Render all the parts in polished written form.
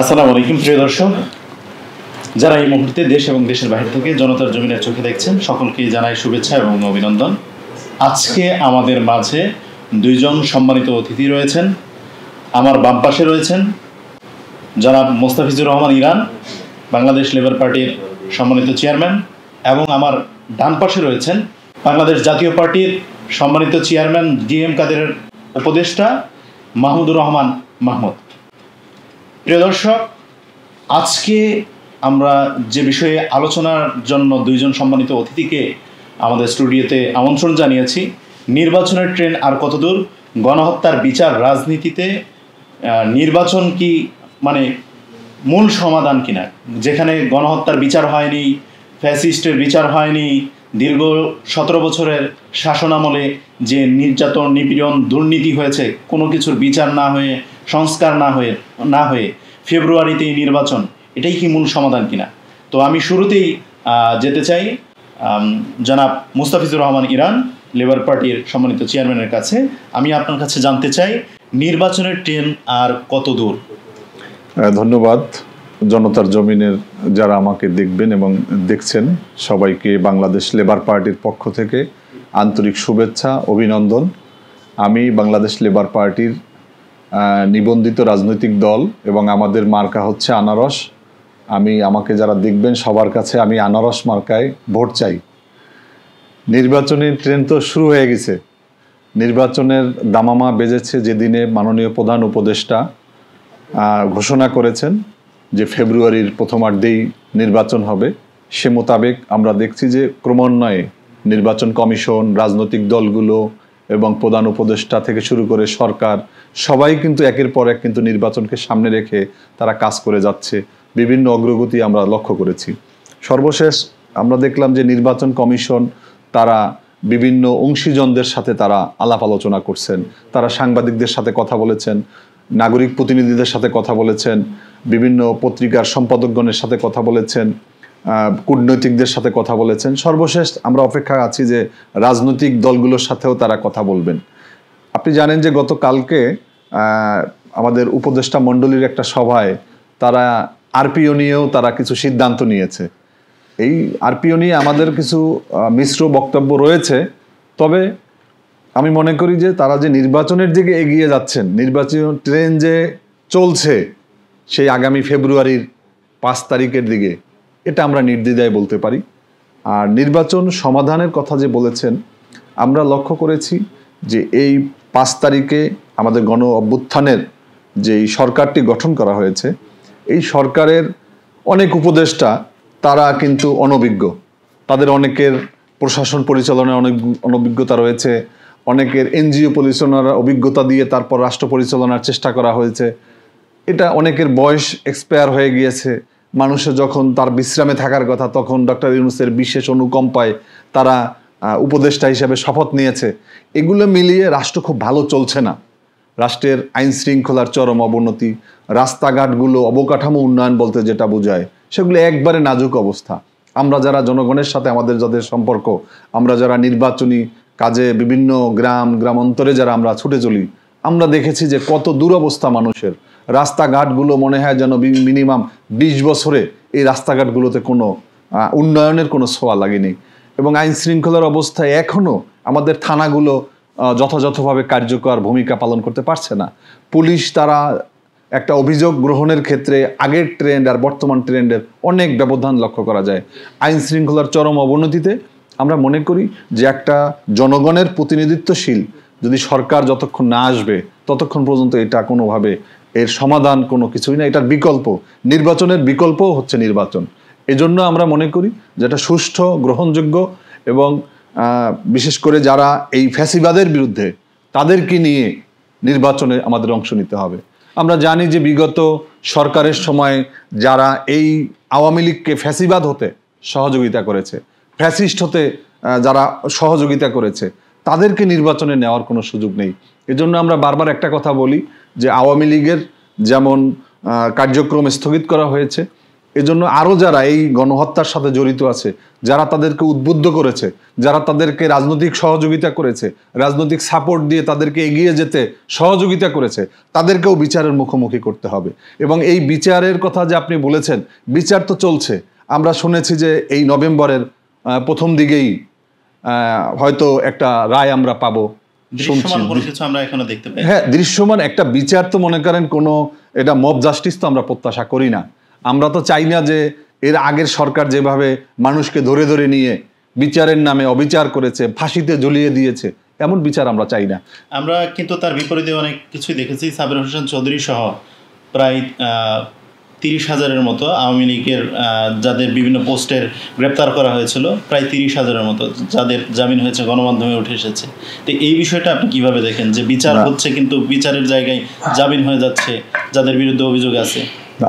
আসসালামু আলাইকুম প্রিয় দর্শক, যারা এই মুহূর্তে দেশ এবং দেশের বাইরে থেকে জনতার জমিনের চোখে দেখছেন সকলকে জানাই শুভেচ্ছা এবং অভিনন্দন। আজকে আমাদের মাঝে দুইজন সম্মানিত অতিথি রয়েছেন। আমার বাম পাশে রয়েছেন জনাব মোস্তাফিজুর রহমান ইরান, বাংলাদেশ লেবার পার্টির সম্মানিত চেয়ারম্যান, এবং আমার ডান পাশে রয়েছেন বাংলাদেশ জাতীয় পার্টির সম্মানিত চেয়ারম্যান ডিএম কাদেরের উপদেষ্টা মাহমুদুর রহমান মাহমুদ। প্রিয় দর্শক, আজকে আমরা যে বিষয়ে আলোচনার জন্য দুইজন সম্মানিত অতিথিকে আমাদের স্টুডিওতে আমন্ত্রণ জানিয়েছি, নির্বাচনের ট্রেন আর কতদূর, গণহত্যার বিচার রাজনীতিতে নির্বাচন কি মূল সমাধান কিনা, যেখানে গণহত্যার বিচার হয়নি, ফ্যাসিস্টের বিচার হয়নি, দীর্ঘ 17 বছরের শাসনামলে যে নির্যাতন, নিপীড়ন, দুর্নীতি হয়েছে, কোনো কিছুর বিচার না হয়ে, সংস্কার না হয়ে ফেব্রুয়ারিতেই নির্বাচন, এটাই কি মূল সমাধান কিনা। তো আমি শুরুতেই যেতে চাই জনাব মুস্তাফিজুর রহমান ইরান, লেবার পার্টির সম্মানিত চেয়ারম্যানের কাছে। আমি আপনার কাছে জানতে চাই, নির্বাচনের ট্রেন আর কত দূর? ধন্যবাদ। জনতার জমিনের যারা আমাকে দেখবেন এবং দেখছেন সবাইকে বাংলাদেশ লেবার পার্টির পক্ষ থেকে আন্তরিক শুভেচ্ছা, অভিনন্দন। আমি বাংলাদেশ লেবার পার্টির নিবন্ধিত রাজনৈতিক দল এবং আমাদের মার্কা হচ্ছে আনারস। আমাকে যারা দেখবেন সবার কাছে আমি আনারস মার্কায় ভোট চাই। নির্বাচনের ট্রেন তো শুরু হয়ে গেছে। নির্বাচনের দামামা বেজেছে যেদিনে মাননীয় প্রধান উপদেষ্টা ঘোষণা করেছেন যে ফেব্রুয়ারির প্রথমার্ধেই নির্বাচন হবে। সে মোতাবেক আমরা দেখছি যে ক্রমান্বয়ে নির্বাচন কমিশন, রাজনৈতিক দলগুলো এবং প্রধান উপদেষ্টা থেকে শুরু করে সরকার সবাই কিন্তু একের পর এক কিন্তু নির্বাচনকে সামনে রেখে তারা কাজ করে যাচ্ছে। বিভিন্ন অগ্রগতি আমরা লক্ষ্য করেছি। সর্বশেষ আমরা দেখলাম যে নির্বাচন কমিশন তারা বিভিন্ন অংশীজনদের সাথে তারা আলাপ আলোচনা করছেন, তারা সাংবাদিকদের সাথে কথা বলেছেন, নাগরিক প্রতিনিধিদের সাথে কথা বলেছেন, বিভিন্ন পত্রিকার সম্পাদকগণের সাথে কথা বলেছেন, কূটনৈতিকদের সাথে কথা বলেছেন। সর্বশেষ আমরা অপেক্ষায় আছি যে রাজনৈতিক দলগুলোর সাথেও তারা কথা বলবেন। আপনি জানেন যে গতকালকে আমাদের উপদেষ্টা মণ্ডলীর একটা সভায় তারা আরপিও নিয়েও তারা কিছু সিদ্ধান্ত নিয়েছে। এই আরপিও নিয়ে আমাদের কিছু মিশ্র বক্তব্য রয়েছে। তবে আমি মনে করি যে তারা যে নির্বাচনের দিকে এগিয়ে যাচ্ছেন, নির্বাচন ট্রেন যে চলছে সেই আগামী ফেব্রুয়ারির 5 তারিখের দিকে, এটা আমরা নির্দ্বিধায় বলতে পারি। আর নির্বাচন সমাধানের কথা যে বলেছেন, আমরা লক্ষ্য করেছি যে এই 5 তারিখে আমাদের গণ অভ্যুত্থানের যেই সরকারটি গঠন করা হয়েছে, এই সরকারের অনেক উপদেষ্টা তারা কিন্তু অনভিজ্ঞ। তাদের অনেকের প্রশাসন পরিচালনায় অনেক অনভিজ্ঞতা রয়েছে, অনেকের এনজিও পরিচালনার অভিজ্ঞতা দিয়ে তারপর রাষ্ট্র পরিচালনার চেষ্টা করা হয়েছে। এটা অনেকের বয়স এক্সপায়ার হয়ে গিয়েছে। মানুষের যখন তার বিশ্রামে থাকার কথা, তখন ডক্টর ইউনূসের বিশেষ অনুকম্পায় তারা উপদেষ্টা হিসেবে শপথ নিয়েছে। এগুলো মিলিয়ে রাষ্ট্র খুব ভালো চলছে না। রাষ্ট্রের আইন শৃঙ্খলার চরম অবনতি, রাস্তাঘাটগুলো অবকাঠামো উন্নয়ন বলতে যেটা বোঝায় সেগুলো একবারে নাজুক অবস্থা। আমরা যারা জনগণের সাথে আমাদের যাদের সম্পর্ক, আমরা যারা নির্বাচনী কাজে বিভিন্ন গ্রামান্তরে যারা আমরা ছুটে চলি, আমরা দেখেছি যে কত দুরবস্থা মানুষের। রাস্তাঘাটগুলো মনে হয় যেন মিনিমাম 20 বছরে এই রাস্তাঘাটগুলোতে কোনো উন্নয়নের কোনো ছোঁয়া লাগেনি। এবং আইন শৃঙ্খলার অবস্থায় এখনও আমাদের থানাগুলো যথাযথভাবে কার্যকর ভূমিকা পালন করতে পারছে না। পুলিশ তারা একটা অভিযোগ গ্রহণের ক্ষেত্রে আগের ট্রেন্ড আর বর্তমান ট্রেন্ডের অনেক ব্যবধান লক্ষ্য করা যায়। আইন শৃঙ্খলার চরম অবনতিতে আমরা মনে করি যে একটা জনগণের প্রতিনিধিত্বশীল যদি সরকার যতক্ষণ না আসবে ততক্ষণ পর্যন্ত এটা কোনোভাবে এর সমাধান কোনো কিছুই না। এটার বিকল্প, নির্বাচনের বিকল্পও হচ্ছে নির্বাচন। এজন্য আমরা মনে করি যে এটা সুষ্ঠু, গ্রহণযোগ্য এবং বিশেষ করে যারা এই ফ্যাসিবাদের বিরুদ্ধে তাদেরকে নিয়ে নির্বাচনে আমাদের অংশ নিতে হবে। আমরা জানি যে বিগত সরকারের সময় যারা এই আওয়ামী লীগকে ফ্যাসিবাদ হতে সহযোগিতা করেছে, ফ্যাসিস্ট হতে যারা সহযোগিতা করেছে, তাদেরকে নির্বাচনে নেওয়ার কোনো সুযোগ নেই। এজন্য আমরা বারবার একটা কথা বলি যে আওয়ামী লীগের যেমন কার্যক্রম স্থগিত করা হয়েছে, এজন্য আরও যারা এই গণহত্যার সাথে জড়িত আছে, যারা তাদেরকে উদ্বুদ্ধ করেছে, যারা তাদেরকে রাজনৈতিক সহযোগিতা করেছে, রাজনৈতিক সাপোর্ট দিয়ে তাদেরকে এগিয়ে যেতে সহযোগিতা করেছে, তাদেরকেও বিচারের মুখোমুখি করতে হবে। এবং এই বিচারের কথা যে আপনি বলেছেন, বিচার তো চলছে। আমরা শুনেছি যে এই নভেম্বরের প্রথম দিকেই হয়তো একটা রায় আমরা পাবো, হ্যাঁ, দৃশ্যমান একটা বিচার। তো মনে করেন কোনো এটা মব জাস্টিস তো আমরা প্রত্যাশা করি না। আমরা তো চাই না যে এর আগের সরকার যেভাবে মানুষকে ধরে ধরে নিয়ে বিচারের নামে অবিচার করেছে, ফাঁসিতে ঝুলিয়ে দিয়েছে, এমন বিচার আমরা চাই না। আমরা কিন্তু তার বিপরীতে অনেক কিছুই দেখেছি। সাবের হোসেন চৌধুরী সহ প্রায় 30,000-এর মতো আওয়ামী লীগের যাদের বিভিন্ন পোস্টের গ্রেপ্তার করা হয়েছিল, প্রায় 30,000-এর মতো যাদের জামিন হয়েছে, গণমাধ্যমে উঠে এসেছে। তো এই বিষয়টা আপনি কিভাবে দেখেন যে বিচার হচ্ছে কিন্তু বিচারের জায়গায় জামিন হয়ে যাচ্ছে যাদের বিরুদ্ধে অভিযোগ আছে?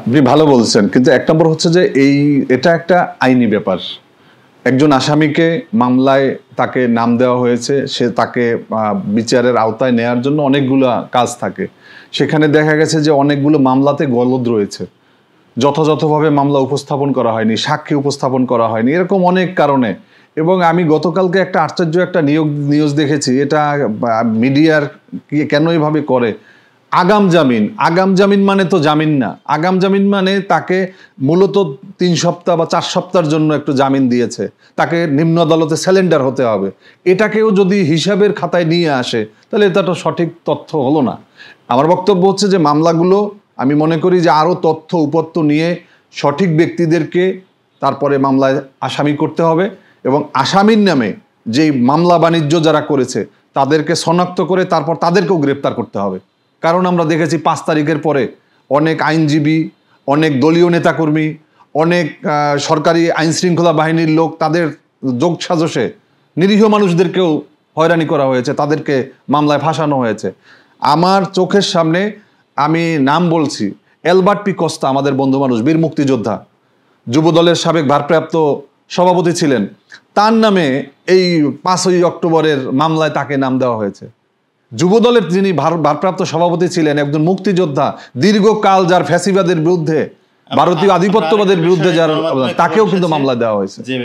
আপনি ভালো বলছেন, কিন্তু এক নম্বর হচ্ছে যে এটা একটা আইনি ব্যাপার। একজন আসামিকে মামলায় তাকে নাম দেওয়া হয়েছে, সে তাকে বিচারের আওতায় নেয়ার জন্য অনেকগুলো কাজ থাকে। সেখানে দেখা গেছে যে অনেকগুলো মামলাতে গলদ রয়েছে, যথাযথভাবে মামলা উপস্থাপন করা হয়নি, সাক্ষী উপস্থাপন করা হয়নি, এরকম অনেক কারণে। এবং আমি গতকালকে একটা আশ্চর্য একটা নিউজ দেখেছি, এটা মিডিয়ার কেন এইভাবে করে। আগাম জামিন মানে তো জামিন না। আগাম জামিন মানে তাকে মূলত 3 সপ্তাহ বা 4 সপ্তাহের জন্য একটু জামিন দিয়েছে, তাকে নিম্ন আদালতে স্যালেন্ডার হতে হবে। এটাকেও যদি হিসাবের খাতায় নিয়ে আসে তাহলে এটা তো সঠিক তথ্য হলো না। আমার বক্তব্য হচ্ছে যে মামলাগুলো আমি মনে করি যে আরও তথ্য উপত্য নিয়ে সঠিক ব্যক্তিদেরকে তারপরে মামলায় আসামি করতে হবে, এবং আসামির নামে যেই মামলা বাণিজ্য যারা করেছে তাদেরকে শনাক্ত করে তারপর তাদেরকেও গ্রেপ্তার করতে হবে। কারণ আমরা দেখেছি 5 তারিখের পরে অনেক আইনজীবী, অনেক দলীয় নেতাকর্মী, অনেক সরকারি আইনশৃঙ্খলা বাহিনীর লোক, তাদের যোগ সাজসে নিরীহ মানুষদেরকেও হয়রানি করা হয়েছে, তাদেরকে মামলায় ফাঁসানো হয়েছে। আমার চোখের সামনে, আমি নাম বলছি, অ্যালবার্ট পি কস্তা, আমাদের বন্ধু মানুষ, বীর মুক্তিযোদ্ধা, যুবদলের সাবেক ভারপ্রাপ্ত সভাপতি ছিলেন, তার নামে এই 5ই অক্টোবরের মামলায় তাকে নাম দেওয়া হয়েছে। যুবদলের যিনি ভারপ্রাপ্ত সভাপতি ছিলেন, একজন মুক্তিযোদ্ধা, দীর্ঘকাল যার ফ্যাসিবাদের বিরুদ্ধে, ভারতীয় আধিপত্যবাদের বিরুদ্ধে যার, তাকেও কিন্তু মামলা দেওয়া হয়েছে। যে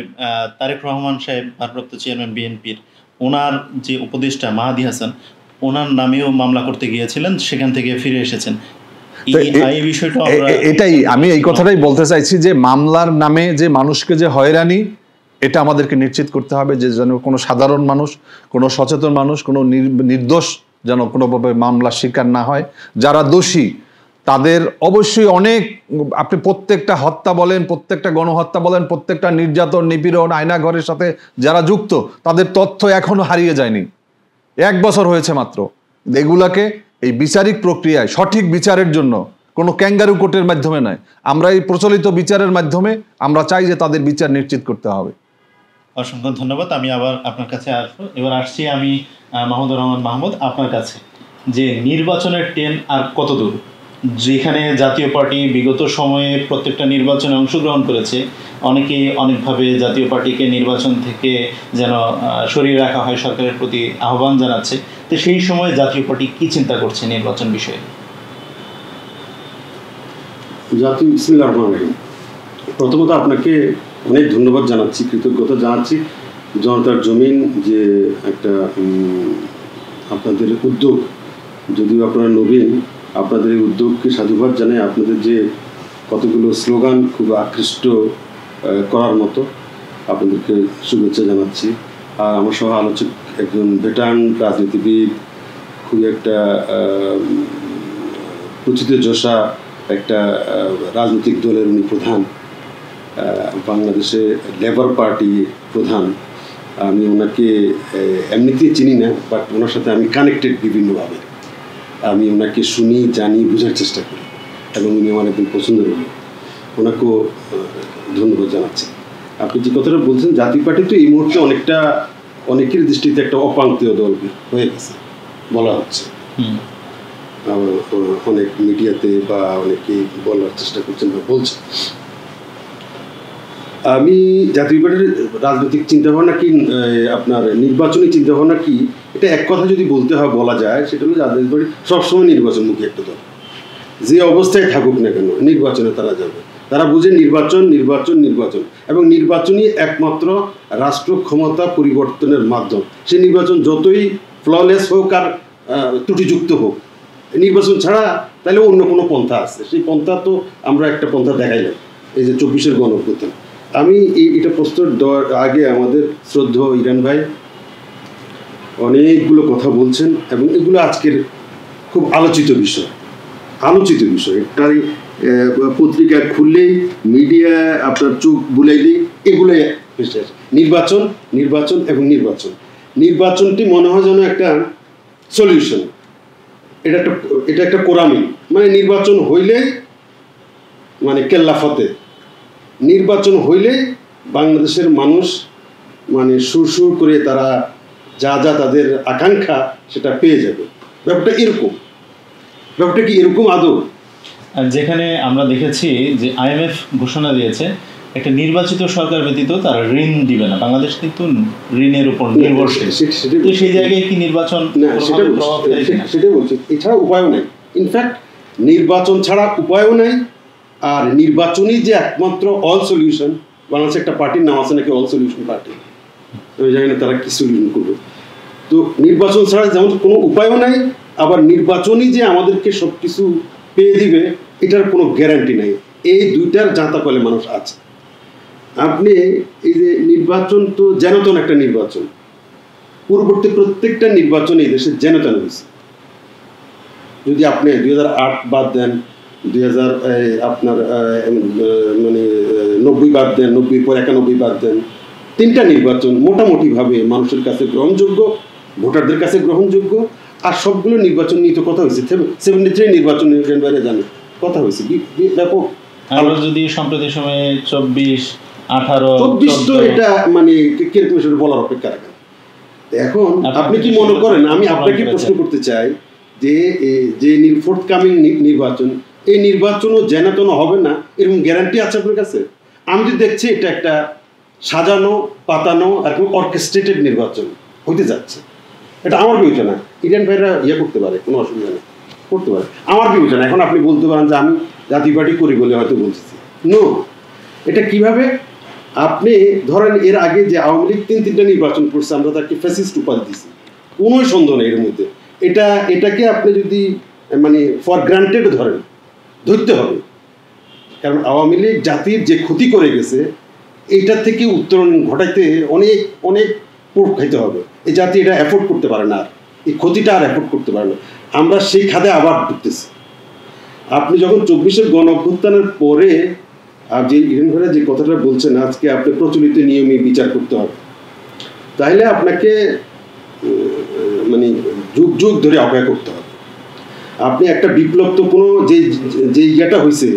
তারেক রহমান সাহেব, ভারপ্রাপ্ত চেয়ারম্যান বিএনপির, ওনার যে উপদেষ্টা মাহাদি হাসান, ওনার নামেও মামলা করতে গিয়েছিলেন, সেখান থেকে ফিরে এসেছেন। এটাই আমি এই কথাটাই বলতে চাইছি যে মামলার নামে যে মানুষকে যে হয়রানি, এটা আমাদেরকে নিশ্চিত করতে হবে যে যেন কোনো সাধারণ মানুষ, কোনো সচেতন মানুষ, কোনো নির্দোষ যেন কোনোভাবে মামলার শিকার না হয়। যারা দোষী তাদের অবশ্যই অনেক, আপনি প্রত্যেকটা হত্যা বলেন, প্রত্যেকটা গণহত্যা বলেন, প্রত্যেকটা নির্যাতন, নিপীড়ন, আয়নাঘরের সাথে যারা যুক্ত, তাদের তথ্য এখনো হারিয়ে যায়নি। 1 বছর হয়েছে মাত্র। এগুলাকে এই বিচারিক প্রক্রিয়ায় সঠিক বিচারের জন্য কোনো ক্যাঙ্গারু কোর্টের মাধ্যমে নয়, আমরা এই প্রচলিত বিচারের মাধ্যমে আমরা চাই যে তাদের বিচার নিশ্চিত করতে হবে। অসংখ্য ধন্যবাদ। আমি আবার আপনার কাছে আসবো। এবার আসছি আমি মাহমুদুর রহমান মাহমুদ, আপনার কাছে যে নির্বাচনের ট্রেন আর কত দূর? যেখানে জাতীয় পার্টি বিগত সময়ে প্রত্যেকটা নির্বাচনে অংশগ্রহণ করেছে, অনেকেই অনেকভাবে জাতীয় পার্টিকে নির্বাচন থেকে যেন সরিয়ে রাখা হয়, সরকারের প্রতি আহ্বান জানাচ্ছে। তো সেই সময় জাতীয় পার্টি কি চিন্তা করছে নির্বাচন বিষয়ে? প্রথমত আপনাকে অনেক ধন্যবাদ জানাচ্ছি, কৃতজ্ঞতা জানাচ্ছি। জনতার জমিন যে একটা আপনাদের উদ্যোগ, যদিও আপনারা নবীন, আপনাদের এই উদ্যোগকে সাধুবাদ জানাই। আপনাদের যে কতগুলো স্লোগান খুব আকৃষ্ট করার মতো, আপনাদেরকে শুভেচ্ছা জানাচ্ছি। আর আমার সহ আলোচক একজন ভেটারান রাজনীতিবিদ, খুবই একটা প্রথিতযশা একটা রাজনৈতিক দলের উনি প্রধান, বাংলাদেশে লেবার পার্টি প্রধান। আমি ওনাকে এমনিতেই চিনি না, বাট ওনার সাথে আমি কানেক্টেড বিভিন্নভাবে। আমি ওনাকে শুনি, জানি, বোঝার চেষ্টা করি, এবং উনি আমার একদম পছন্দের হল। ওনাকেও ধন্যবাদ জানাচ্ছি। আপনি যে কথাটা বলছেন, জাতীয় পার্টি তো এই মুহূর্তে অনেকের দৃষ্টিতে একটা অপ্রান্তীয় দল হয়ে গেছে বলা হচ্ছে। অনেক মিডিয়াতে বা অনেকেই বলার চেষ্টা করছেন বা বলছেন। আমি জাতীয় পার্টির রাজনৈতিক চিন্তাভাবনা কি, আপনার নির্বাচনী চিন্তাভাবনা কি, এটা এক কথা যদি বলতে হয়, বলা যায়, সেটা হলো জাতীয় পার্টি সবসময় নির্বাচনমুখী একটা দল। যে অবস্থায় থাকুক না কেন নির্বাচনে তারা যাবে। তারা বুঝে নির্বাচন নির্বাচন নির্বাচন, এবং নির্বাচনই একমাত্র রাষ্ট্র ক্ষমতা পরিবর্তনের মাধ্যম। সেই নির্বাচন যতই ফ্ললেস হোক আর ত্রুটিযুক্ত হোক, নির্বাচন ছাড়া তাহলে অন্য কোনো পন্থা আছে। সেই পন্থা তো আমরা একটা পন্থা দেখাইলাম, এই যে 24-এর গণঅভ্যুত্থান। আমি এটা প্রশ্ন দেওয়ার আগে আমাদের শ্রদ্ধেয় ইরান ভাই অনেকগুলো কথা বলছেন, এবং এগুলো আজকের খুব আলোচিত বিষয়। এটাই পত্রিকা খুললেই, মিডিয়া আপনার চোখ বুলাইলেই এগুলো ভেসে আসে। নির্বাচন নির্বাচন এবং নির্বাচন। নির্বাচনটি মনে হয় যেন একটা সলিউশন, এটা একটা কোরামি। মানে নির্বাচন হইলেই মানে কেল্লা ফতে, নির্বাচন হইলেই বাংলাদেশের মানুষ মানে সুর করে তারা যা যা তাদের আকাঙ্ক্ষা সেটা পেয়ে যাবে। ব্যাপারটা কি এরকম আদৌ? যেখানে আমরা দেখেছি যে IMF ঘোষণা দিয়েছে একটা নির্বাচিত সরকার ব্যতীত তারা ঋণ দিবে না। বাংলাদেশ কিন্তু ঋণের উপর নির্ভরশীল। তো সেই জায়গায় কি নির্বাচন না, সেটাই বলছি। এছাড়া উপায়ও নেই। ইনফ্যাক্ট নির্বাচন ছাড়া উপায়ও নেই। আর নির্বাচনই যে একমাত্র অল সলিউশন, বাংলাদেশে একটা পার্টির নাম আছে নাকি অল সলিউশন পার্টি, আমি জানি না তারা কি সলিউশন করবে। তো নির্বাচন ছাড়া যেমন কোনো উপায়ও নাই, আবার নির্বাচনই যে আমাদেরকে সব কিছু পেয়ে দিবে এটার কোনো গ্যারান্টি নেই। এই দুইটার জাঁতাকলে মানুষ আছে। আপনি এই যে নির্বাচন তো যেনতেন একটা নির্বাচন, পূর্ববর্তী প্রত্যেকটা নির্বাচন এই দেশে যেনতেন হয়েছে। যদি আপনি 2008 বাদ দেন, 2000 আপনার মানে 90 বাদ দেন, 90 পর 91 বাদ দেন, তিনটা নির্বাচন মোটামুটিভাবে মানুষের কাছে গ্রহণযোগ্য, ভোটারদের কাছে গ্রহণযোগ্য। আর সবগুলো নির্বাচন নিয়ে তো কথা হয়েছে। 73 নির্বাচন বাইরে জানে কথা হয়েছে ব্যাপক। আমরা যদি সম্প্রতি সময়ে 24, 18, 24 তো এটা মানে কিরকম সেটা বলার অপেক্ষা রাখেন। এখন আপনি কি মনে করেন, আমি আপনাকে প্রশ্ন করতে চাই যে ফোর্থকামিং নির্বাচন, এই নির্বাচনও যেন হবে না এরকম গ্যারান্টি আছে আপনার কাছে? আমি তো দেখছি এটা একটা সাজানো পাতানো আর কি অর্কেস্ট্রেটেড নির্বাচন হইতে যাচ্ছে। এটা আমার বিবেচনা। ইরান ভাইরা করতে পারে, কোনো অসুবিধা নেই, করতে পারে, আমার বিবেচনা। এখন আপনি বলতে পারেন যে আমি জাতীয় পার্টি করি বলে হয়তো বলতেছি। নো, এটা কিভাবে? আপনি ধরেন এর আগে যে আওয়ামী লীগ 3-3টা নির্বাচন করছে, আমরা তাকে ফ্যাসিস্ট উপাধি দিচ্ছি, কোনো সন্দেহ নেই এর মধ্যে। এটাকে আপনি যদি মানে ফর গ্রান্টেড ধরতে হবে, কারণ আওয়ামী লীগ জাতির যে ক্ষতি করে গেছে এইটা থেকে উত্তরণ ঘটাইতে অনেক অনেক পোট খাইতে হবে। এই জাতি এটা অ্যাফোর্ড করতে পারে না, এই ক্ষতিটা আর অ্যাফোর্ড করতে পারে না। আমরা সেই খাদে আবার ঢুকতেছি। আপনি যখন 24-এর গণঅভ্যুত্থানের পরে আর যে ইরান ভাইরা যে কথাটা বলছেন, আজকে আপনি প্রচলিত নিয়মে বিচার করতে হবে, তাহলে আপনাকে মানে যুগ যুগ ধরে অপেক্ষা করতে হবে। আপনি একটা বিপ্লব তো কোনো যে ইয়েটা হয়েছে,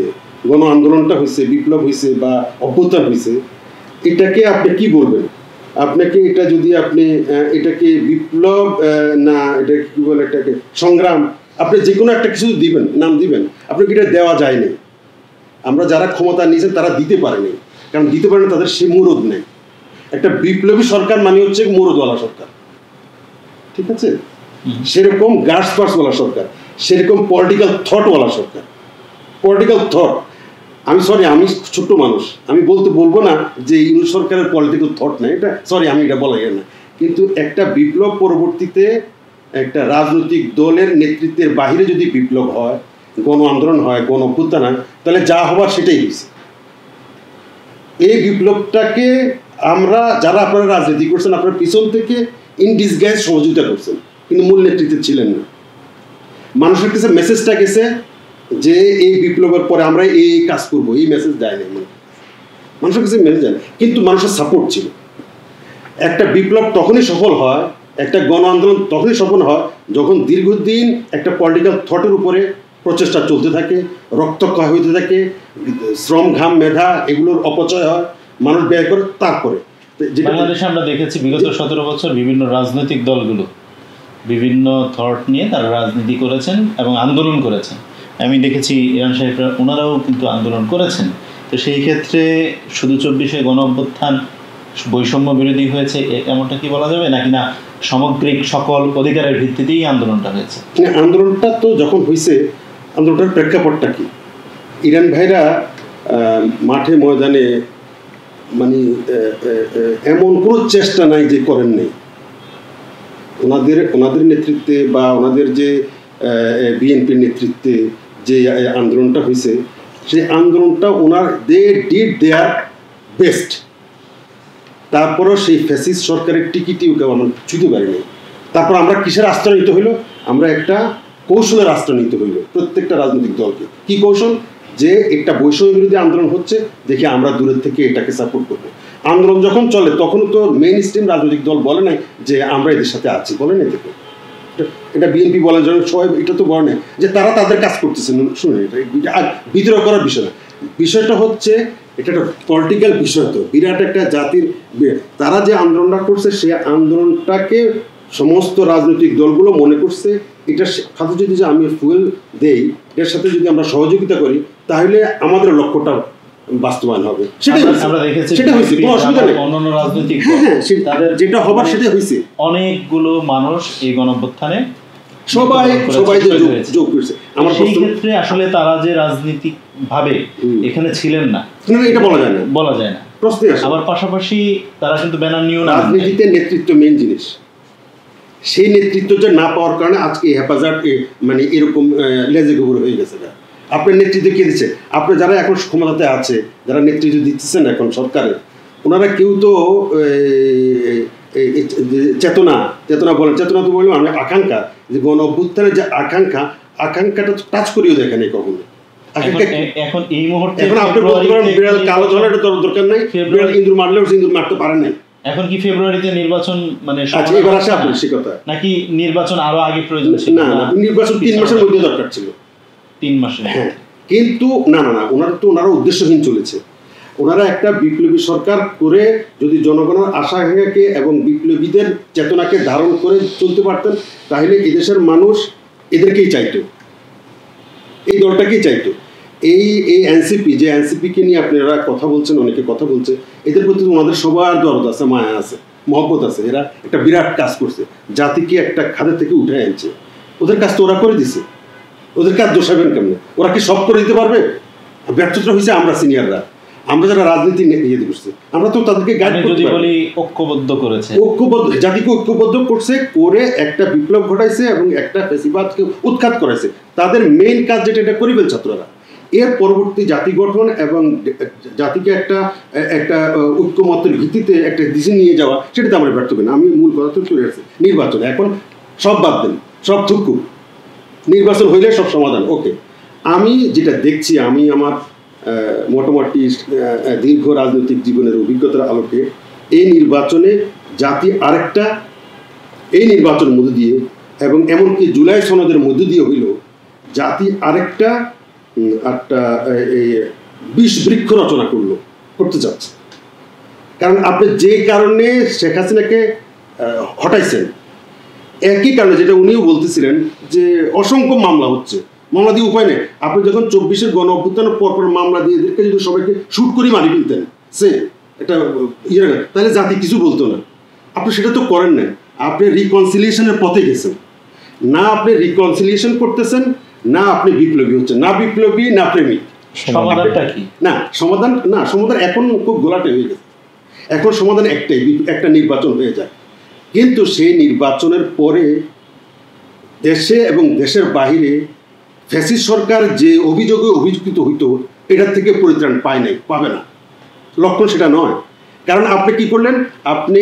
গণ আন্দোলনটা হয়েছে, বিপ্লব হয়েছে বা অভ্যুত্থান হয়েছে, এটাকে আপনি কি বলবেন? আপনাকে এটা যদি আপনি এটাকে বিপ্লব না এটাকে কি বলে, এটাকে সংগ্রাম, আপনি যে কোনো একটা কিছু দিবেন, নাম দিবেন, আপনাকে এটা দেওয়া যায়নি। আমরা যারা ক্ষমতা নিয়েছেন তারা দিতে পারেনি, কারণ দিতে পারেনি তাদের সে মুরদ নেই। একটা বিপ্লবী সরকার মানে হচ্ছে মুরদওয়ালা সরকার, ঠিক আছে? সেরকম গার্ডস পার্সওয়ালা সরকার, সেরকম পলিটিক্যাল থটওয়ালা সরকার। পলিটিক্যাল থট, আমি ছোট্ট মানুষ, আমি বলবো না যে ইউনিট সরকারের পলিটিক্যাল থট নেই, এটা আমি এটা বলা যায় না। কিন্তু একটা বিপ্লব পরবর্তীতে একটা রাজনৈতিক দলের নেতৃত্বের বাহিরে যদি বিপ্লব হয়, গণ আন্দোলন হয়, গণ অভ্যুত্থান হয়, তাহলে যা হবার সেটাই হয়েছে। এই বিপ্লবটাকে আমরা যারা আপনারা রাজনীতি করছেন, আপনারা পিছন থেকে ইন ডিসগাইজ সহযোগিতা করছেন, কিন্তু মূল নেতৃত্বে ছিলেন না। মানুষের কাছে মেসেজটা গেছে যে এই বিপ্লবের পরে আমরা এই কাজ করবো, এই মেসেজ দেয় না মানুষের কাছে মেসেজ দেয়, কিন্তু মানুষের সাপোর্ট ছিল। একটা বিপ্লব তখনই সফল হয়, একটা গণ আন্দোলন তখনই সফল হয় যখন দীর্ঘদিন একটা পলিটিক্যাল থটের উপরে প্রচেষ্টা চলতে থাকে, রক্তক্ষয় হইতে থাকে, শ্রম ঘাম মেধা এগুলোর অপচয় হয়, মানুষ ব্যয় করে। তারপরে বাংলাদেশে আমরা দেখেছি বিগত 17 বছর বিভিন্ন রাজনৈতিক দলগুলো বিভিন্ন থট নিয়ে তারা রাজনীতি করেছেন এবং আন্দোলন করেছেন। আমি দেখেছি ইরান সাহেবরা ওনারাও কিন্তু আন্দোলন করেছেন। তো সেই ক্ষেত্রে শুধু 24-এ গণ অভ্যুত্থান বৈষম্য বিরোধী হয়েছে এমনটা কি বলা যাবে, নাকি না সামগ্রিক সকল অধিকারের ভিত্তিতেই আন্দোলনটা হয়েছে? আন্দোলনটা তো যখন হয়েছে, আন্দোলনটার প্রেক্ষাপটটা কি? ইরান ভাইরা মাঠে ময়দানে মানে এমন কোনো চেষ্টা নাই যে করেন নেই। ওনাদের নেতৃত্বে বা ওনাদের যে বিএনপির নেতৃত্বে যে আন্দোলনটা হয়েছে, সেই আন্দোলনটা ওনার দে ডিড দেয়ার বেস্ট। তারপরও সেই ফ্যাসিস্ট সরকারের টিকিটিও কেউ আমরা ছুঁতে পারিনি। তারপর আমরা কিসের আশ্রয় নিতে হইলো? আমরা একটা কৌশলের আশ্রয় নিতে হইলো প্রত্যেকটা রাজনৈতিক দলকে। কি কৌশল? যে একটা বৈষম্য বিরোধী আন্দোলন হচ্ছে, দেখে আমরা দূরের থেকে এটাকে সাপোর্ট করবো। আন্দোলন যখন চলে তখন তো মেইন স্ট্রিম রাজনৈতিক দল বলে নাই যে আমরা এদের সাথে আছি, বলে নাই। দেখো এটা বিএনপি বলার জন্য সবাই এটা তো বলে নাই যে তারা তাদের কাজ করতেছে। শুনে এটা বিদ্রোহ করার বিষয় না, বিষয়টা হচ্ছে এটা একটা পলিটিক্যাল বিষয়। তো বিরাট একটা জাতির তারা যে আন্দোলনটা করছে, সেই আন্দোলনটাকে সমস্ত রাজনৈতিক দলগুলো মনে করছে এটার সাথে যদি যে আমি ফুয়েল দেই, এটার সাথে যদি আমরা সহযোগিতা করি, তাহলে আমাদের লক্ষ্যটা বাস্তবায়ন হবে। সেটা হয়েছে, কোনো অসুবিধা নেই। অন্যান্য রাজনৈতিক যেটা হবার সেটা হয়েছে। অনেকগুলো মানুষ এই গণঅভ্যুত্থানে সবাই যোগ করেছে। আমার সেই ক্ষেত্রে আসলে তারা যে রাজনীতিক ভাবে এখানে ছিলেন না, এটা বলা যায় না, প্রশ্নই আসে। আবার পাশাপাশি তারা কিন্তু ব্যানার নিয়েও না। রাজনীতিতে নেতৃত্ব মেইন জিনিস। সেই নেতৃত্ব যে না পাওয়ার কারণে আজকে হেফাজত মানে এরকম লেজে গোবর হয়ে গেছে। আপনার নেতৃত্ব কে দিচ্ছে? আপনি যারা এখন ক্ষমতাতে আছে, যারা নেতৃত্ব দিচ্ছেন এখন সরকারের, ওনারা কেউ তো চেতনা বলেন, চেতনা তো বললাম আমি আকাঙ্ক্ষা, যে গণ অভ্যুত্থানের যে আকাঙ্ক্ষাটা টাচ করিও দেখেন কখনো। এখন এই মুহূর্তে এখন আপনি বলতে পারেন বিড়াল কালো ধরার দরকার নাই, বিড়াল ইঁদুর মারলেও ইঁদুর মারতে পারেন নাই। এখন কি ফেব্রুয়ারিতে নির্বাচন মানে এবার আসে আপনার সে কথা, নাকি নির্বাচন আরো আগে প্রয়োজন ছিল? না, নির্বাচন 3 মাসের মধ্যে দরকার ছিল। 3 মাসে? হ্যাঁ, কিন্তু না, ওনারা উদ্দেশ্যহীন চলেছে। ওনারা একটা বিপ্লবী সরকার করে যদি জনগণের আশা-আকাঙ্ক্ষাকে এবং বিপ্লবীদের চেতনাকে ধারণ করে চলতে পারতেন, তাহলে এদেশের মানুষ এদেরকেই চাইতো, এই দলটাকেই চাইতো। এই এনসিপি, যে এনসিপিকে নিয়ে আপনারা কথা বলছেন, অনেকে কথা বলছে, এদের প্রতি ওনাদের সবার দরদ আছে, মায়া আছে, মহব্বত আছে। এরা একটা বিরাট কাজ করছে, জাতিকে একটা খাদের থেকে উঠে আনছে। ওদের কাজ তো ওরা করে দিছে, ওদের কাজ দোষাবেন কেমন? ওরা কি সব করে দিতে পারবে? ব্যর্থতা হয়েছে আমরা সিনিয়ররা, আমরা যারা রাজনীতি নিয়ে করছে, আমরা তো তাদেরকে গাইড করতে পারি। ঐক্যবদ্ধ করেছে, জাতিকে ঐক্যবদ্ধ করছে, করে একটা বিপ্লব ঘটাইছে এবং একটা ফ্যাসিবাদকে উৎখাত করেছে। তাদের মেইন কাজ যেটা, এটা করিবেন ছাত্ররা। এর পরবর্তী জাতি গঠন এবং জাতিকে একটা ঐক্যমতের ভিত্তিতে একটা দিশে নিয়ে যাওয়া, সেটাতে আমরা ব্যর্থ করি না। আমি মূল কথা তো চলে আসছে নির্বাচন। এখন সব বাদ দেন, সব থুকু, নির্বাচন হইলে সব সমাধান। ওকে, আমি যেটা দেখছি, আমি আমার মোটামুটি দীর্ঘ রাজনৈতিক জীবনের অভিজ্ঞতার আলোকে এই নির্বাচনে জাতি আরেকটা, এই নির্বাচনের মধ্য দিয়ে এবং এমনকি জুলাই সনদের মধ্য দিয়ে হইল, জাতি আরেকটা বিষ বৃক্ষ রচনা করতে যাচ্ছে। কারণ আপনি যে কারণে শেখ হাসিনাকে হটাইছেন, একই কারণে যেটা উনিও বলতেছিলেন যে অসংখ্য মামলা হচ্ছে, মামলা দিয়ে উপায় নেই। আপনি যখন 24-এর গণ অভ্যুত্থানের পরপর মামলা দিয়ে এদেরকে যদি সবাইকে শুট করে মারি ফেলতেন, সে এটা তাহলে জাতি কিছু বলতো না। আপনি সেটা তো করেন না। আপনি রিকনসিলিয়েশনের পথে গেছেন না, আপনি রিকনসিলিয়েশন করতেছেন না, আপনি বিপ্লবী হচ্ছেন না, বিপ্লবী না প্রেমিক। সমাধানটা কি? সমাধান এখন খুব গোলাটে হয়ে গেছে। এখন সমাধান একটাই, একটা নির্বাচন হয়ে যায়। কিন্তু সেই নির্বাচনের পরে দেশে এবং দেশের বাহিরে ফ্যাসিস্ট সরকার যে অভিযোগে অভিযুক্ত হইতো, এটার থেকে পরিত্রাণ পাবে না। লক্ষণ সেটা নয়। কারণ আপনি কি করলেন? আপনি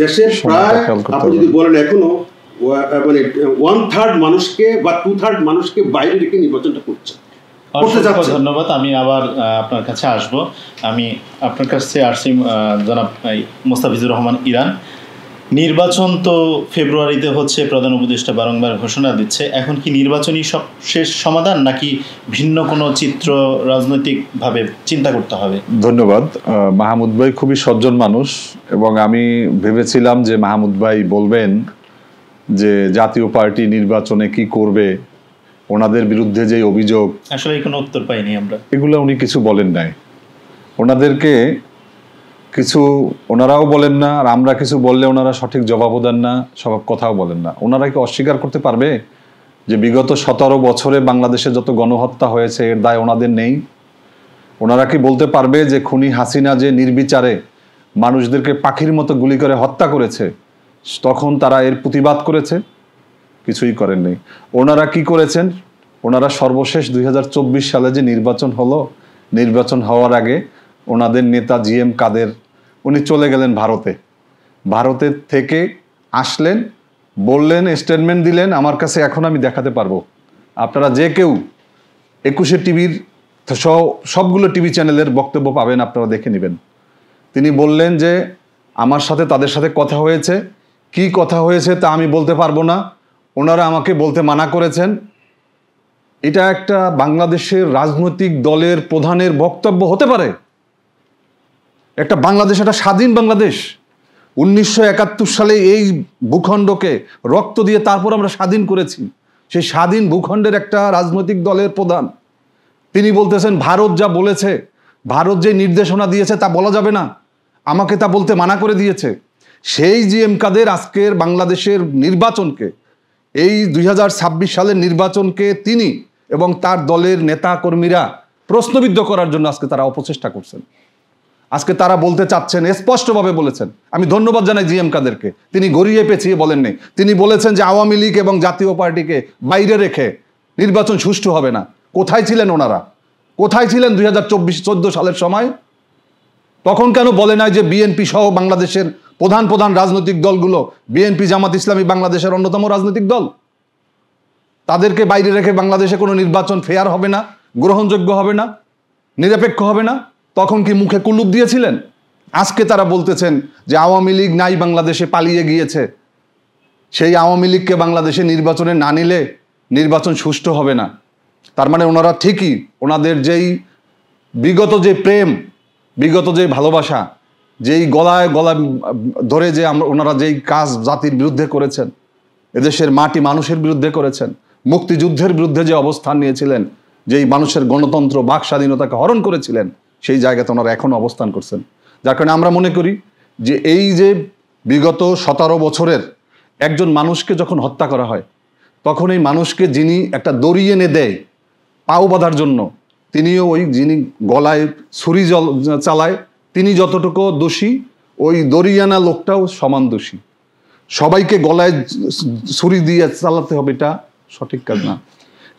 দেশের প্রায়, আপনি যদি বলেন এখনো মানে 1/3 মানুষকে বা 2/3 মানুষকে বাইরে রেখে নির্বাচনটা করছে। ধন্যবাদ। আমি আবার আপনার কাছে আসব। আমি আপনার কাছে আসছি জনাব মোস্তাফিজুর রহমান ইরান। নির্বাচন তো ফেব্রুয়ারিতে হচ্ছে, প্রধান উপদেষ্টা বারংবার ঘোষণা দিচ্ছে। এখন কি নির্বাচনই সব শেষ সমাধান, নাকি ভিন্ন কোনো চিত্র রাজনৈতিকভাবে চিন্তা করতে হবে? ধন্যবাদ। মাহমুদ ভাই খুবই সজ্জন মানুষ, এবং আমি ভেবেছিলাম যে মাহমুদ ভাই বলবেন যে জাতীয় পার্টি নির্বাচনে কি করবে, ওনাদের বিরুদ্ধে যে অভিযোগ, আসলে কোনো উত্তর পাইনি আমরা। এগুলো উনি কিছু বলেন নাই। ওনাদেরকে কিছু ওনারাও বলেন না, আর আমরা কিছু বললে ওনারা সঠিক জবাবও দেন না, সব কথাও বলেন না। ওনারা কি অস্বীকার করতে পারবে যে বিগত 17 বছরে বাংলাদেশে যত গণহত্যা হয়েছে এর দায় ওনাদের নেই? ওনারা কি বলতে পারবে যে খুনি হাসিনা যে নির্বিচারে মানুষদেরকে পাখির মতো গুলি করে হত্যা করেছে, তখন তারা এর প্রতিবাদ করেছে? কিছুই করেননি। ওনারা কি করেছেন? ওনারা সর্বশেষ 2024 সালে যে নির্বাচন হলো, নির্বাচন হওয়ার আগে ওনাদের নেতা GM কাদের উনি চলে গেলেন ভারতে। ভারতের থেকে আসলেন, বললেন, স্টেটমেন্ট দিলেন, আমার কাছে এখন আমি দেখাতে পারবো। আপনারা যে কেউ 21 টিভির সবগুলো টিভি চ্যানেলের বক্তব্য পাবেন, আপনারা দেখে নেবেন। তিনি বললেন যে আমার সাথে তাদের সাথে কথা হয়েছে, কি কথা হয়েছে তা আমি বলতে পারবো না, ওনারা আমাকে বলতে মানা করেছেন। এটা একটা বাংলাদেশের রাজনৈতিক দলের প্রধানের বক্তব্য হতে পারে? একটা বাংলাদেশ, একটা স্বাধীন বাংলাদেশ, 1971 সালে এই ভূখণ্ডকে রক্ত দিয়ে তারপর আমরা স্বাধীন করেছি। সেই স্বাধীন ভূখণ্ডের একটা রাজনৈতিক দলের প্রধান তিনি বলতেছেন ভারত যা বলেছে, ভারত যে নির্দেশনা দিয়েছে তা বলা যাবে না, আমাকে তা বলতে মানা করে দিয়েছে। সেই GM কাদের আজকের বাংলাদেশের নির্বাচনকে, এই 2026 সালের নির্বাচনকে তিনি এবং তার দলের নেতা কর্মীরা প্রশ্নবিদ্ধ করার জন্য আজকে তারা অপচেষ্টা করছেন। আজকে তারা বলতে চাচ্ছেন, স্পষ্টভাবে বলেছেন, আমি ধন্যবাদ জানাই GM কাদেরকে, তিনি গড়িয়ে পেঁচিয়ে বলেননি। তিনি বলেছেন যে আওয়ামী লীগ এবং জাতীয় পার্টিকে বাইরে রেখে নির্বাচন সুষ্ঠু হবে না। কোথায় ছিলেন ওনারা? কোথায় ছিলেন 2014 সালের সময়? তখন কেন বলে নাই যে বিএনপি সহ বাংলাদেশের প্রধান প্রধান রাজনৈতিক দলগুলো, বিএনপি জামাত ইসলামী বাংলাদেশের অন্যতম রাজনৈতিক দল, তাদেরকে বাইরে রেখে বাংলাদেশে কোনো নির্বাচন ফেয়ার হবে না, গ্রহণযোগ্য হবে না, নিরপেক্ষ হবে না? তখন কি মুখে কুলুপ দিয়েছিলেন? আজকে তারা বলতেছেন যে আওয়ামী লীগ নাই, বাংলাদেশে পালিয়ে গিয়েছে। সেই আওয়ামী লীগকে বাংলাদেশে নির্বাচনে না নিলে নির্বাচন সুষ্ঠু হবে না। তার মানে ওনারা ঠিকই ওনাদের যেই বিগত যে প্রেম, বিগত যে ভালোবাসা, যেই গলায় গলা ধরে যে ওনারা যেই কাজ জাতির বিরুদ্ধে করেছেন, এদেশের মাটি মানুষের বিরুদ্ধে করেছেন, মুক্তিযুদ্ধের বিরুদ্ধে যে অবস্থান নিয়েছিলেন, যেই মানুষের গণতন্ত্র বাক স্বাধীনতাকে হরণ করেছিলেন, সেই জায়গাতে ওনারা এখনো অবস্থান করছেন। যার কারণে আমরা মনে করি যে এই যে বিগত 17 বছরের একজন মানুষকে যখন হত্যা করা হয়, তখন এই মানুষকে যিনি একটা দড়ি এনে দেয় পাও বাঁধার জন্য, তিনিও ওই যিনি গলায় ছুরি চালায় তিনি যতটুকু দোষী, ওই দড়িয়ানা লোকটাও সমান দোষী। সবাইকে গলায় ছুরি দিয়ে চালাতে হবে, এটা সঠিক কাজ না।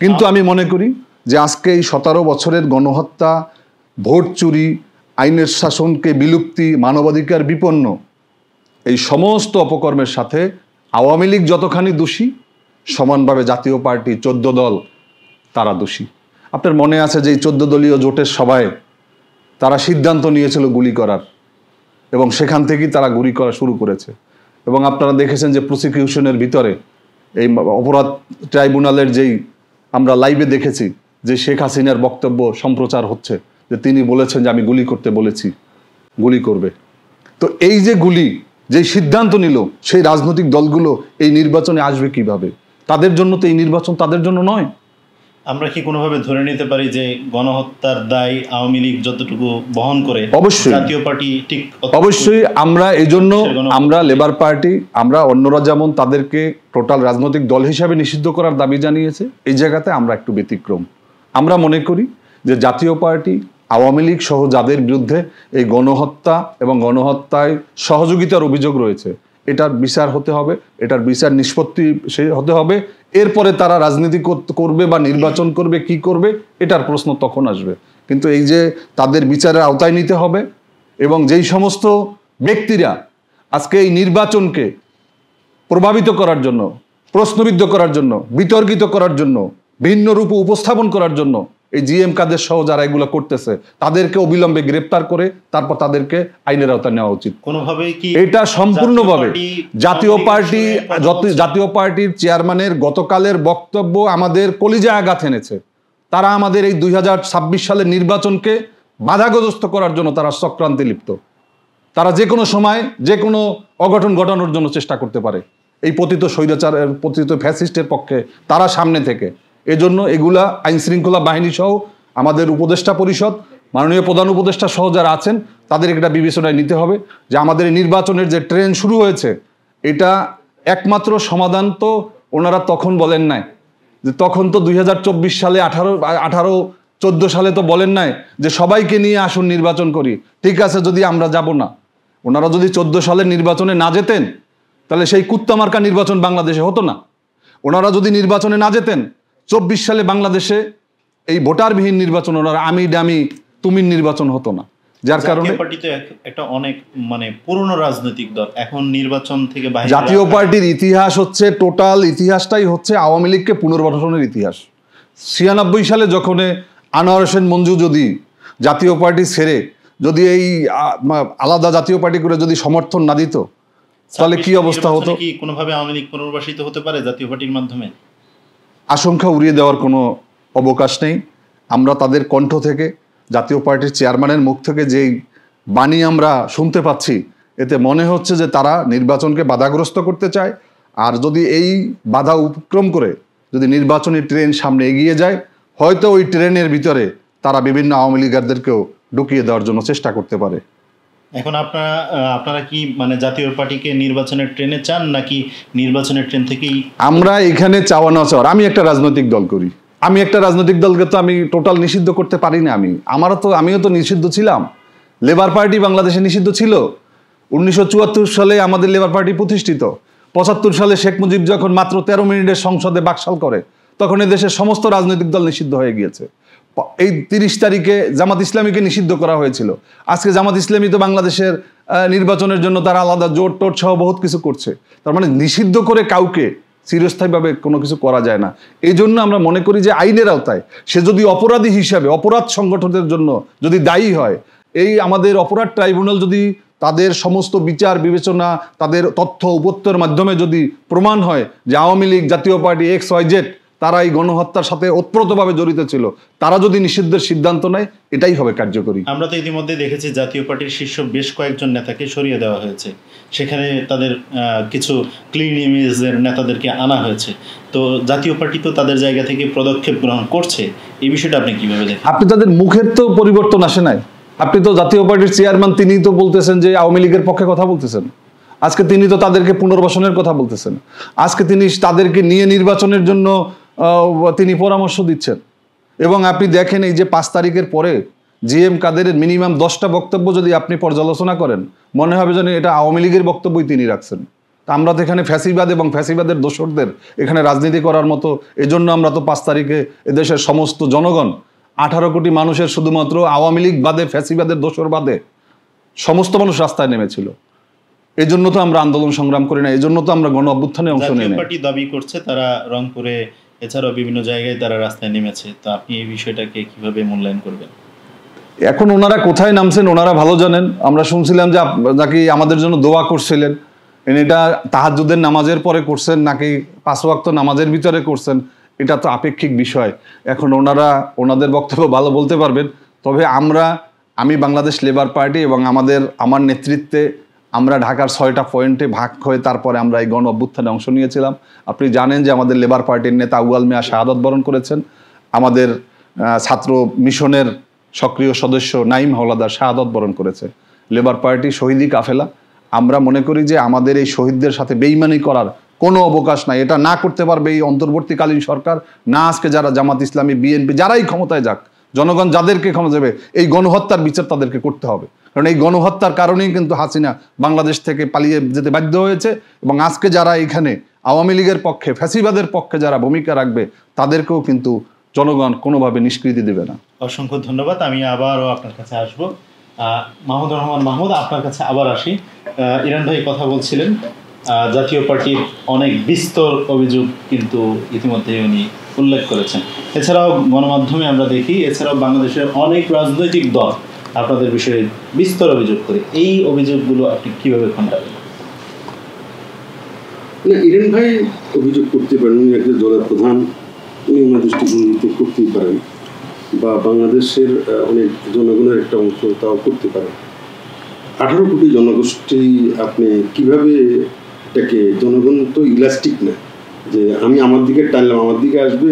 কিন্তু আমি মনে করি যে আজকে এই 17 বছরের গণহত্যা, ভোট চুরি, আইনের শাসনকে বিলুপ্তি, মানবাধিকার বিপন্ন, এই সমস্ত অপকর্মের সাথে আওয়ামী লীগ যতখানি দোষী, সমানভাবে জাতীয় পার্টি 14 দল তারা দোষী। আপনার মনে আছে যে এই 14 দলীয় জোটের সভায় তারা সিদ্ধান্ত নিয়েছিল গুলি করার, এবং সেখান থেকেই তারা গুলি করা শুরু করেছে। এবং আপনারা দেখেছেন যে প্রসিকিউশনের ভিতরে এই অপরাধ ট্রাইব্যুনালের যেই আমরা লাইভে দেখেছি যে শেখ হাসিনার বক্তব্য সম্প্রচার হচ্ছে, যে তিনি বলেছেন যে আমি গুলি করতে বলেছি, গুলি করবে। তো এই যে গুলি, যেই সিদ্ধান্ত নিল, সেই রাজনৈতিক দলগুলো এই নির্বাচনে আসবে কিভাবে? তাদের জন্য তো এই নির্বাচন তাদের জন্য নয়। আমরা কি কোনোভাবে ধরে নিতে পারি যে গণহত্যার দায় আওয়ামী লীগ যতটুকু বহন করে, অবশ্যই জাতীয় পার্টি ঠিক অবশ্যই আমরা এই জন্য আমরা লেবার পার্টি, আমরা অন্যরা যেমন তাদেরকে টোটাল রাজনৈতিক দল হিসাবে নিষিদ্ধ করার দাবি জানিয়েছে, এই জায়গাতে আমরা একটু ব্যতিক্রম। আমরা মনে করি যে জাতীয় পার্টি, আওয়ামী লীগ সহ যাদের বিরুদ্ধে এই গণহত্যা এবং গণহত্যায় সহযোগিতার অভিযোগ রয়েছে, এটার বিচার হতে হবে, এটার বিচার নিষ্পত্তি হতে হবে। এরপরে তারা রাজনীতি করবে বা নির্বাচন করবে, কি করবে, এটার প্রশ্ন তখন আসবে। কিন্তু এই যে তাদের বিচারের আওতায় নিতে হবে, এবং যেই সমস্ত ব্যক্তিরা আজকে এই নির্বাচনকে প্রভাবিত করার জন্য, প্রশ্নবিদ্ধ করার জন্য, বিতর্কিত করার জন্য, ভিন্ন রূপে উপস্থাপন করার জন্য এই GM কাদের সহ যারা এগুলো করতেছে, তাদেরকে অবিলম্বে গ্রেপ্তার করে তারপর তাদেরকে আইনের আওতায় নেওয়া উচিত। কোনোভাবেই কি এটা সম্পূর্ণভাবে জাতীয় পার্টির চেয়ারম্যানের গতকালের বক্তব্য আমাদের কলিজায় আঘাত এনেছে। তারা আমাদের এই 2026 সালের নির্বাচনকে বাধাগ্রস্ত করার জন্য তারা চক্রান্তে লিপ্ত। তারা যে কোনো সময় যে কোনো অঘটন ঘটানোর জন্য চেষ্টা করতে পারে। এই পতিত স্বৈরাচারের, পতিত ফ্যাসিস্টের পক্ষে তারা সামনে থেকে। এজন্য এগুলা আইন শৃঙ্খলা বাহিনী সহ আমাদের উপদেষ্টা পরিষদ, মাননীয় প্রধান উপদেষ্টা সহ যারা আছেন, তাদের একটা বিবেচনায় নিতে হবে যে আমাদের নির্বাচনের যে ট্রেন শুরু হয়েছে, এটা একমাত্র সমাধান তো ওনারা তখন বলেন নাই, যে তখন তো 2024 সালে 18 14 সালে তো বলেন নাই যে সবাইকে নিয়ে আসুন নির্বাচন করি, ঠিক আছে যদি আমরা যাব না। ওনারা যদি 14 সালের নির্বাচনে না যেতেন তাহলে সেই কুত্তামার্কা নির্বাচন বাংলাদেশে হতো না। ওনারা যদি নির্বাচনে না যেতেন 24 সালে বাংলাদেশে এই ভোটারবিহীন নির্বাচন, ওনারা আমি ডামি তুমির নির্বাচন হতো না। যার কারণে পার্টি তো একটা অনেক মানে পুরনো রাজনৈতিক দল, এখন নির্বাচন থেকে বাইরে। জাতীয় পার্টির ইতিহাস হচ্ছে, টোটাল ইতিহাসটাই হচ্ছে আওয়ামী লীগকে পুনর্গঠনের ইতিহাস। 96 সালে যখন আনোয়ার হোসেন মঞ্জু যদি জাতীয় পার্টি ছেড়ে যদি এই আলাদা জাতীয় পার্টি করে যদি সমর্থন না দিত তাহলে কি অবস্থা হতো? কি কোনোভাবে আওয়ামী লীগ পুনর্বাসিত হতে পারে জাতীয় পার্টির মাধ্যমে? আশঙ্কা উড়িয়ে দেওয়ার কোনো অবকাশ নেই। আমরা তাদের কণ্ঠ থেকে, জাতীয় পার্টির চেয়ারম্যানের মুখ থেকে যেই বাণী আমরা শুনতে পাচ্ছি, এতে মনে হচ্ছে যে তারা নির্বাচনকে বাধাগ্রস্ত করতে চায়। আর যদি এই বাধা উপক্রম করে যদি নির্বাচনী ট্রেন সামনে এগিয়ে যায়, হয়তো ওই ট্রেনের ভিতরে তারা বিভিন্ন আওয়ামী লীগারদেরকেও ঢুকিয়ে দেওয়ার জন্য চেষ্টা করতে পারে। এখন আপনারা কি মানে জাতীয় পার্টিকে নির্বাচনের ট্রেনে চান, নাকি নির্বাচনের ট্রেন থেকেই? আমরা এখানে চাওয়া না চাওয়ার, আমি একটা রাজনৈতিক দল করি, আমি একটা রাজনৈতিক দলকে তো আমি টোটাল নিষিদ্ধ করতে পারি না। আমিও তো নিষিদ্ধ ছিলাম। লেবার পার্টি বাংলাদেশে নিষিদ্ধ ছিল। 1974 সালে আমাদের লেবার পার্টি প্রতিষ্ঠিত। 75 সালে শেখ মুজিব যখন মাত্র 13 মিনিটের সংসদে বাকশাল করে, তখন দেশের সমস্ত রাজনৈতিক দল নিষিদ্ধ হয়ে গিয়েছে। এই 30 তারিখে জামাত ইসলামীকে নিষিদ্ধ করা হয়েছিল। আজকে জামাত ইসলামী তো বাংলাদেশের নির্বাচনের জন্য তারা আলাদা জোট টোট সহ বহুত কিছু করছে। তার মানে নিষিদ্ধ করে কাউকে চিরস্থায়ীভাবে কোনো কিছু করা যায় না। এই জন্য আমরা মনে করি যে আইনের আওতায় সে যদি অপরাধী হিসাবে অপরাধ সংগঠনের জন্য যদি দায়ী হয়, এই আমাদের অপরাধ ট্রাইব্যুনাল যদি তাদের সমস্ত বিচার বিবেচনা, তাদের তথ্য উপত্যর মাধ্যমে যদি প্রমাণ হয় যে আওয়ামী লীগ, জাতীয় পার্টি XYZ তারা এই গণহত্যার সাথে ওতপ্রোতভাবে জড়িত ছিল, তারা যদি নিষিদ্ধের সিদ্ধান্ত নেয়, এটাই হবে কার্যকরী। আমরা তো ইতিমধ্যে দেখেছি জাতীয় পার্টির শীর্ষ বেশ কয়েকজন নেতাকে সরিয়ে দেওয়া হয়েছে, সেখানে তাদের কিছু ক্লিন ইমেজের নেতাদেরকে আনা হয়েছে। তো জাতীয় পার্টি তো তাদের জায়গা থেকে পদক্ষেপ গ্রহণ করছে, এই বিষয়টা আপনি কিভাবে দেখেন? আপনি তাদের মুখের তো পরিবর্তন আসে নাই। আপনি তো জাতীয় পার্টির চেয়ারম্যান, তিনি তো বলতেছেন যে আওয়ামী লীগের পক্ষে কথা বলতেছেন। আজকে তিনি তো তাদেরকে পুনর্বাসনের কথা বলতেছেন। আজকে তিনি তাদেরকে নিয়ে নির্বাচনের জন্য তিনি পরামর্শ দিচ্ছেন। এবং আপনি দেখেন এই যে 5 তারিখের পরে GM কাদেরের মিনিমাম 10টা বক্তব্য যদি আপনি পর্যালোচনা করেন, মনে হবে যেন এটা আওয়ামী লীগের বক্তব্যই তিনি রাখছেন। তা আমরা তো এখানে ফ্যাসিবাদ এবং ফ্যাসিবাদের দোসরদের এখানে রাজনীতি করার মতো, এজন্য আমরা তো 5 তারিখে এদেশের সমস্ত জনগণ 18 কোটি মানুষের শুধুমাত্র আওয়ামী লীগ বাদে, ফ্যাসিবাদের দোসর বাদে সমস্ত মানুষ রাস্তায় নেমেছিল। এই জন্য তো আমরা আন্দোলন সংগ্রাম করি না, এই জন্য তো আমরা গণ অভ্যুত্থানে অংশ নিই। জাতীয় পার্টি দাবি করছে তারা রংপুরে এছাড়াও বিভিন্ন জায়গায় তারা রাস্তায় নেমেছে। তো আপনি এই বিষয়টাকে কিভাবে মূল্যায়ন করবেন? এখন ওনারা কোথায় নামছেন ওনারা ভালো জানেন। আমরা শুনছিলাম যে নাকি আমাদের জন্য দোয়া করছিলেন, এটা তাহাজ্জুদের নামাজের পরে করছেন নাকি 5 ওয়াক্ত নামাজের ভিতরে করছেন, এটা তো আপেক্ষিক বিষয়। এখন ওনাদের বক্তব্য ভালো বলতে পারবেন। তবে আমি বাংলাদেশ লেবার পার্টি এবং আমার নেতৃত্বে আমরা ঢাকার 6টা পয়েন্টে ভাগ হয়ে তারপরে আমরা এই গণ অভ্যুত্থানে অংশ নিয়েছিলাম। আপনি জানেন যে আমাদের লেবার পার্টির নেতা আউয়াল মিয়া শাহাদত বরণ করেছেন। আমাদের ছাত্র মিশনের সক্রিয় সদস্য নাইম হাওলাদার শাহাদত বরণ করেছে। লেবার পার্টি শহীদি কাফেলা। আমরা মনে করি যে আমাদের এই শহীদদের সাথে বেইমানি করার কোনো অবকাশ নাই। এটা না করতে পারবে এই অন্তর্বর্তীকালীন সরকার, না আজকে যারা জামাত ইসলামী, বিএনপি, যারাই ক্ষমতায় যাক, জনগণ যাদেরকে ক্ষমতা দেবে, এই গণহত্যার বিচার তাদেরকে করতে হবে। কারণ এই গণহত্যার কারণেই কিন্তু হাসিনা বাংলাদেশ থেকে পালিয়ে যেতে বাধ্য হয়েছে। এবং আজকে যারা এখানে আওয়ামী লীগের পক্ষে, ফ্যাসিবাদের পক্ষে যারা ভূমিকা রাখবে, তাদেরকেও কিন্তু জনগণ কোনোভাবে নিষ্কৃতি দেবে না। অসংখ্য ধন্যবাদ। আমি আবারও আপনার কাছে আসবো। মাহমুদুর রহমান মাহমুদ, আপনার কাছে আবার আসি। ইরান ভাই কথা বলছিলেন, জাতীয় পার্টির অনেক বিস্তর অভিযোগ কিন্তু ইতিমধ্যে উনি উল্লেখ করেছেন। এছাড়াও গণমাধ্যমে আমরা দেখি, এছাড়াও বাংলাদেশের অনেক রাজনৈতিক দল আপনাদের বিষয়ে বিস্তর অভিযোগ করে। এই অভিযোগগুলো আপনি কিভাবে খণ্ডাবেন? না, ইরান ভাই অভিযোগ করতে পারেন, উনি একজন দলের প্রধান, উনি ওনার দৃষ্টিভঙ্গিতে করতেই পারেন, বা বাংলাদেশের অনেক জনগণের একটা অংশ তাও করতে পারেন। 18 কোটি জনগোষ্ঠী আপনি কিভাবে এটাকে, জনগণ তো ইলাস্টিক না যে আমি আমার দিকে টানলাম আমার দিকে আসবে,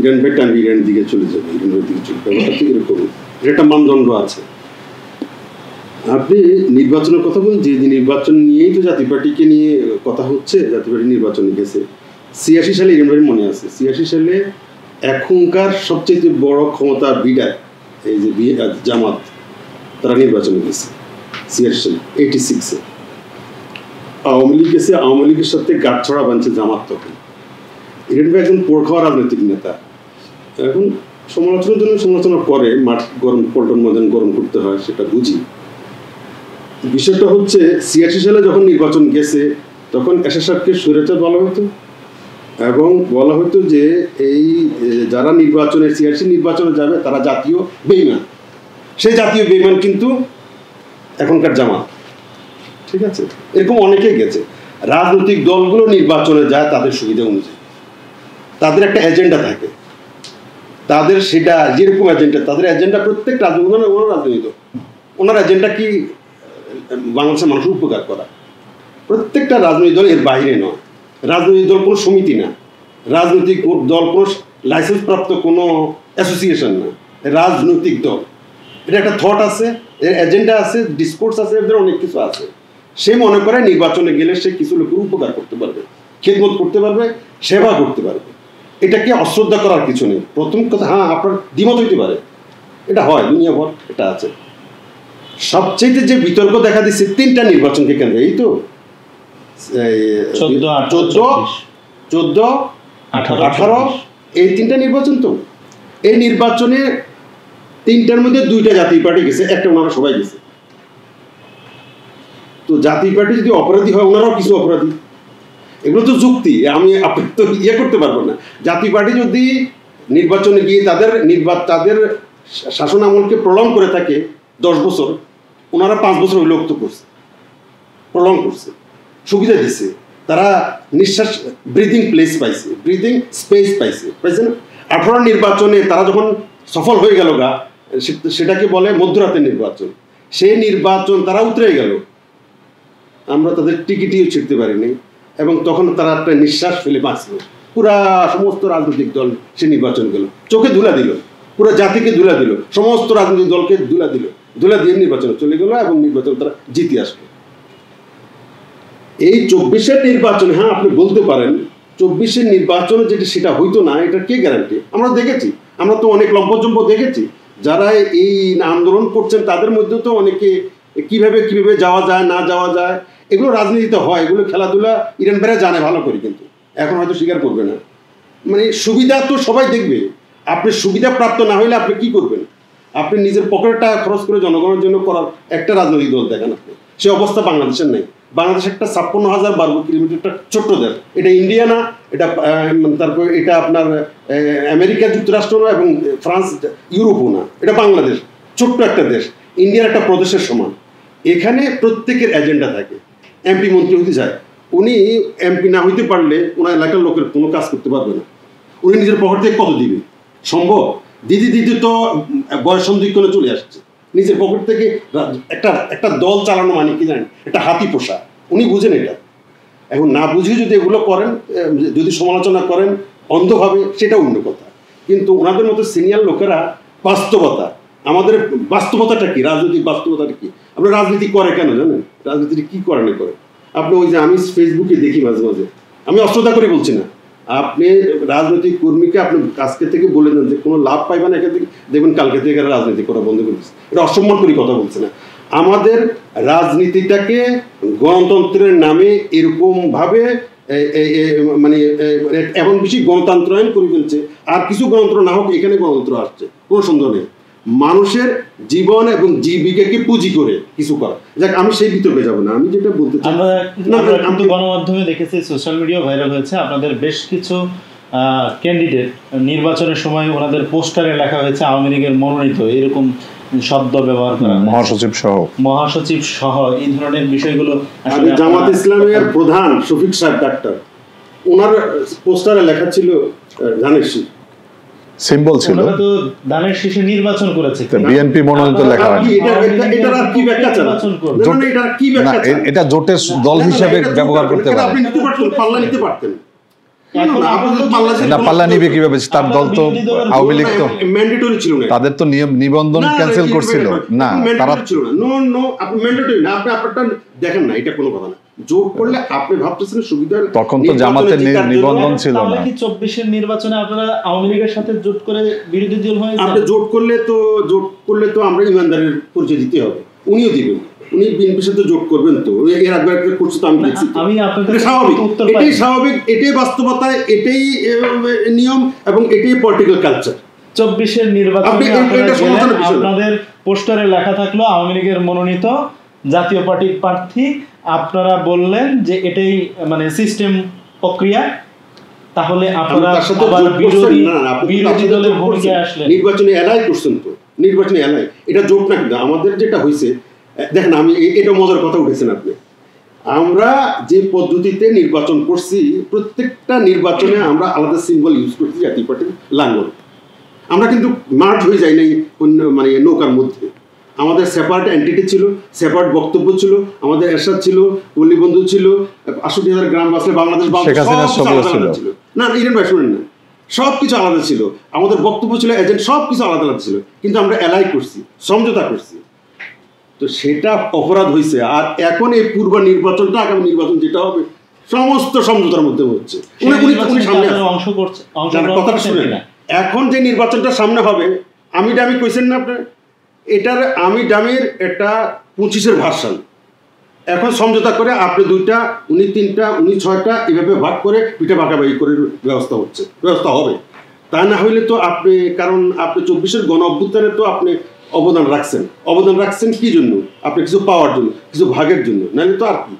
ইরান ভাই টানবে ইরানের দিকে চলে যাবে, ইরানের দিকে চলে যাবে, ব্যাপারটা এরকম। একটা মানদণ্ড আছে। আপনি নির্বাচনের কথা বলেন, যে নির্বাচন নিয়েই তো জাতীয় পার্টিকে নিয়ে কথা হচ্ছে, জাতীয় পার্টি নির্বাচনে গেছে 86 সালে, ইরান ভাই মনে আছে 86 সালে এখনকার সবচেয়ে বড় ক্ষমতা বিডায় এই যে জামাত, তারা নির্বাচনে গেছে সিয়ারশাল 86-এ। আওয়ামী লীগ গেছে, আওয়ামী লীগের সাথে গাঁটছড়া বাঁধছে জামাত। তখন এটা একজন পোড় খাওয়া রাজনৈতিক নেতা। এখন সমালোচনার জন্য সমালোচনা করে, মাঠ গরম, পল্টন ময়দান গরম করতে হয়, সেটা বুঝি। বিষয়টা হচ্ছে 86 সালে যখন নির্বাচন গেছে তখন এরশাদ সাহেবকে স্বৈরাচার বলা হতো এবং বলা হতো যে এই যারা নির্বাচনে 86 নির্বাচনে যাবে তারা জাতীয় বেঈমান। সেই জাতীয় বেঈমান কিন্তু এখনকার জামাত। ঠিক আছে, এরকম অনেকেই গেছে। রাজনৈতিক দলগুলো নির্বাচনে যায় তাদের সুবিধা অনুযায়ী, তাদের একটা এজেন্ডা থাকে, তাদের সেটা যেরকম এজেন্ডা, তাদের এজেন্ডা প্রত্যেক রাজনীতি ওনার এজেন্ডা কি বাংলাদেশের মানুষের উপকার করা। প্রত্যেকটা রাজনৈতিক দল এর বাইরে নয়। রাজনৈতিক দল কোনো সমিতি না, রাজনৈতিক দল কোনো লাইসেন্স প্রাপ্ত কোনো অ্যাসোসিয়েশন না, রাজনৈতিক দল। এটা একটা থট আছে, এর এজেন্ডা আছে, ডিসকোর্স আছে, এদের অনেক কিছু আছে। সে মনে করে নির্বাচনে গেলে সে কিছু লোকের উপকার করতে পারবে, খেদমত করতে পারবে, সেবা করতে পারবে। এটাকে অশ্রদ্ধা করার কিছু নেই। প্রথম কথা, হ্যাঁ আপনার দ্বিমত হইতে পারে, এটা হয়, দুনিয়া ভর এটা আছে। সবচেয়ে যে বিতর্ক দেখা দিচ্ছে 3টা নির্বাচনকে কেন্দ্র, এই তো 14, 18 এই 3টা নির্বাচন। তো এই নির্বাচনে 3টার মধ্যে 2টা জাতীয় পার্টি গেছে, একটা ওনারা সবাই গেছে। তো জাতীয় পার্টি যদি অপরাধী হয়, ওনারাও কিছু অপরাধী। এগুলো তো যুক্তি, আমি আপনি তো ইয়ে করতে পারবো না। জাতীয় পার্টি যদি নির্বাচনে গিয়ে তাদের শাসন আমলকে প্রলং করে থাকে 10 বছর, ওনারা 5 বছর ওই লোক তো করছে, প্রলং করছে, সুবিধা দিচ্ছে, তারা নিঃশ্বাস ব্রিদিং প্লেস পাইছে, ব্রিদিং স্পেস পাইছে না। 18 নির্বাচনে তারা যখন সফল হয়ে গেল গা, সেটাকে বলে মধ্যরাতের নির্বাচন। সেই নির্বাচন তারা উতরে গেল, আমরা তাদের টিকিটিও ছিঁড়তে পারিনি, এবং তখন তারা একটা নিঃশ্বাস ফেলে বাঁচল। পুরা সমস্ত রাজনৈতিক দল সে নির্বাচন গেল, চোখে ধুলা দিল, পুরো জাতিকে ধুলা দিল, সমস্ত রাজনৈতিক দলকে ধুলা দিল, ধুলা দিয়ে নির্বাচনে চলে গেল এবং নির্বাচন তারা জিতে আসলো। এই 24-এর নির্বাচনে, হ্যাঁ আপনি বলতে পারেন 24-এর নির্বাচনে যেটা সেটা হইতো না, এটা কে গ্যারান্টি? আমরা দেখেছি, আমরা তো অনেক লম্পজম্প দেখেছি। যারা এই আন্দোলন করছেন তাদের মধ্যে তো অনেকে কিভাবে যাওয়া যায় না যাওয়া যায়, এগুলো রাজনীতিতে হয়, এগুলো খেলাধুলা ইরান বেড়ে জানে ভালো করে, কিন্তু এখন হয়তো স্বীকার করবে না। মানে সুবিধা তো সবাই দেখবে, আপনি সুবিধা প্রাপ্ত না হইলে আপনি কি করবেন? আপনি নিজের পকেটের টাকা খরচ করে জনগণের জন্য করার একটা রাজনৈতিক দল দেখেন আপনি, সে অবস্থা বাংলাদেশের নেই। বাংলাদেশ একটা 56,000 বর্গ কিলোমিটার ছোট্ট দেশ, এটা ইন্ডিয়া না, এটা তারপর এটা আপনার আমেরিকা যুক্তরাষ্ট্র না, এবং ফ্রান্স ইউরোপও না, এটা বাংলাদেশ ছোট্ট একটা দেশ, ইন্ডিয়ার একটা প্রদেশের সমান। এখানে প্রত্যেকের এজেন্ডা থাকে। এমপি মন্ত্রী হতে যায়, উনি এমপি না হইতে পারলে ওনার এলাকার লোকের কোনো কাজ করতে পারবে না। উনি নিজের পকেট থেকে কত দিবে? সম্ভব? দিদি তো বয়স সন্ধিক্ষণে চলে আসছে, নিজের পকেট থেকে একটা দল চালানো মানে কি জানেন, একটা হাতি পোষা। উনি বুঝেন এটা। এখন না বুঝে যদি এগুলো করেন, যদি সমালোচনা করেন অন্ধভাবে, সেটা অন্য কথা। কিন্তু ওনাদের মতো সিনিয়র লোকেরা বাস্তবতা, আমাদের বাস্তবতাটা কি, রাজনৈতিক বাস্তবতাটা কি, আপনার রাজনীতি করে কেন জানেন? রাজনীতি কি করে না করে আপনি, ওই যে আমি ফেসবুকে দেখি মাঝে মাঝে, আমি অশ্রদ্ধা করে বলছি না, আপনি রাজনৈতিক কর্মীকে আপনি আজকে থেকে বলে দেন যে কোনো লাভ পাইবেন এখান থেকে, দেখবেন কালকে থেকে রাজনীতি করা বন্ধ করে দিচ্ছে। এটা অসম্মান করি কথা বলছে না। আমাদের রাজনীতিটাকে গণতন্ত্রের নামে এরকমভাবে মানে এখন বেশি গণতন্ত্রায়ন করে ফেলছে। আর কিছু গণতন্ত্র না হোক, এখানে গণতন্ত্র আসছে, কোনো সন্দেহ নেই। মানুষের জীবন এবং জীবিকাকে পুঁজি করে কিছু করা যাক, আমি সেই বিতর্কে যাব না। আমি যেটা বলতে চাই, আমরা গণমাধ্যমে দেখেছি, সোশ্যাল মিডিয়া ভাইরাল হয়েছে, আপনাদের বেশ কিছু ক্যান্ডিডেট নির্বাচনের সময় ওনাদের পোস্টারে লেখা হয়েছে আওয়ামী লীগের মনোনীত, এরকম শব্দ ব্যবহার করা, মহাসচিব সহ এই ধরনের বিষয়গুলো। জামাত ইসলামের প্রধান শফিক সাহেব ডাক্তার, ওনার পোস্টারে লেখা ছিল ধানের শীষ, সিম্বল ছিল, তো ধানের শীষে নির্বাচন করেছে, বিএনপি মনোনীত লেখা হয়। এটা জোটের দল হিসেবে ব্যবহার করতে পারে, আপনি নিতে পারতেন, পাল্লা নিতে পারতেন। পাল্লা নিবে কিভাবে? তার দল তো আওয়ামী লীগ, তো ম্যান্ডেটরি ছিল না, তাদের তো নিবন্ধন ক্যান্সেল করছিল না, তারা ছিল না। নো আপনি ম্যান্ডেটরি না, আপনি আপনারটা দেখেন না, এটা কোনো কথা না। জোট করলে আপনি ভাবতেছেন সুবিধা, তখন তো জামাতের নিবন্ধন ছিল না। কি 24-এর নির্বাচনে আপনারা আওয়ামী লীগের সাথে জোট করে বিরোধী দল হয়েছে? আপনি জোট করলে তো আমরা ইমানদারের পরিচয় দিতে হবে, উনিও দিবেন, উনি বিএনপির সাথে জোট করবেন তো, এর আগে একটা করছে তো আমি দেখছি। আমি আপনাদের স্বাভাবিক, এটাই স্বাভাবিক, এটাই বাস্তবতা, এটাই নিয়ম এবং এটাই পলিটিক্যাল কালচার। 24-এর নির্বাচনে আপনাদের পোস্টারে লেখা থাকলো আওয়ামী লীগের মনোনীত জাতীয় পার্টির প্রার্থী, আপনারা বললেন যে এটাই মানে সিস্টেম প্রক্রিয়া, তাহলে আপনারা আবার বিরোধী দলের ভূমিকায় আসলেন। নির্বাচনে এলাই করছেন তো, নির্বাচনে এলাই, এটা জোট না। কিন্তু আমাদের যেটা হয়েছে, দেখেন আমি এটা মজার কথা উঠেছেন আপনি, আমরা যে পদ্ধতিতে নির্বাচন করছি, প্রত্যেকটা নির্বাচনে আমরা আলাদা সিম্বল ইউজ করছি, জাতীয় পার্টির লাঙ্গল। আমরা কিন্তু মার্চ হয়ে যাই নাই অন্য মানে নৌকার মধ্যে, আমাদের সেপারেট এন্টিটি ছিল, সেপারেট বক্তব্য ছিল, আমাদের এরশাদ ছিল, পল্লী বন্ধু ছিল, 68,000 গ্রাম বাসলে বাংলাদেশ ছিল না, ইরেন ভাই শুনেন না, সব কিছু আলাদা ছিল, আমাদের বক্তব্য ছিল, এজেন্ট সব কিছু আলাদা আলাদা ছিল, কিন্তু আমরা এলাই করছি, সমঝোতা করছি, তো সেটা অপরাধ হয়েছে। আর এখন এই পূর্ব নির্বাচনটা, আগামী নির্বাচন যেটা হবে, সমস্ত সমঝোতার মধ্যে হচ্ছে। কথাটা শুনেন, এখন যে নির্বাচনটা সামনে হবে, আমি ডামি কইছেন না আপনার, এটার আমি ডামির একটা 25-এর ভার্সন। এখন সমঝোতা করে আপনি 2টা, উনি 3টা, উনি 6টা, এভাবে ভাগ করে 2টা ভাগাভাগি করে ব্যবস্থা হবে। তা না হইলে তো আপনি, কারণ আপনি 24-এর গণ অভ্যুত্থানে তো আপনি অবদান রাখছেন কি জন্য? আপনি কিছু পাওয়ার জন্য, কিছু ভাগের জন্য, নাহলে তো আর কি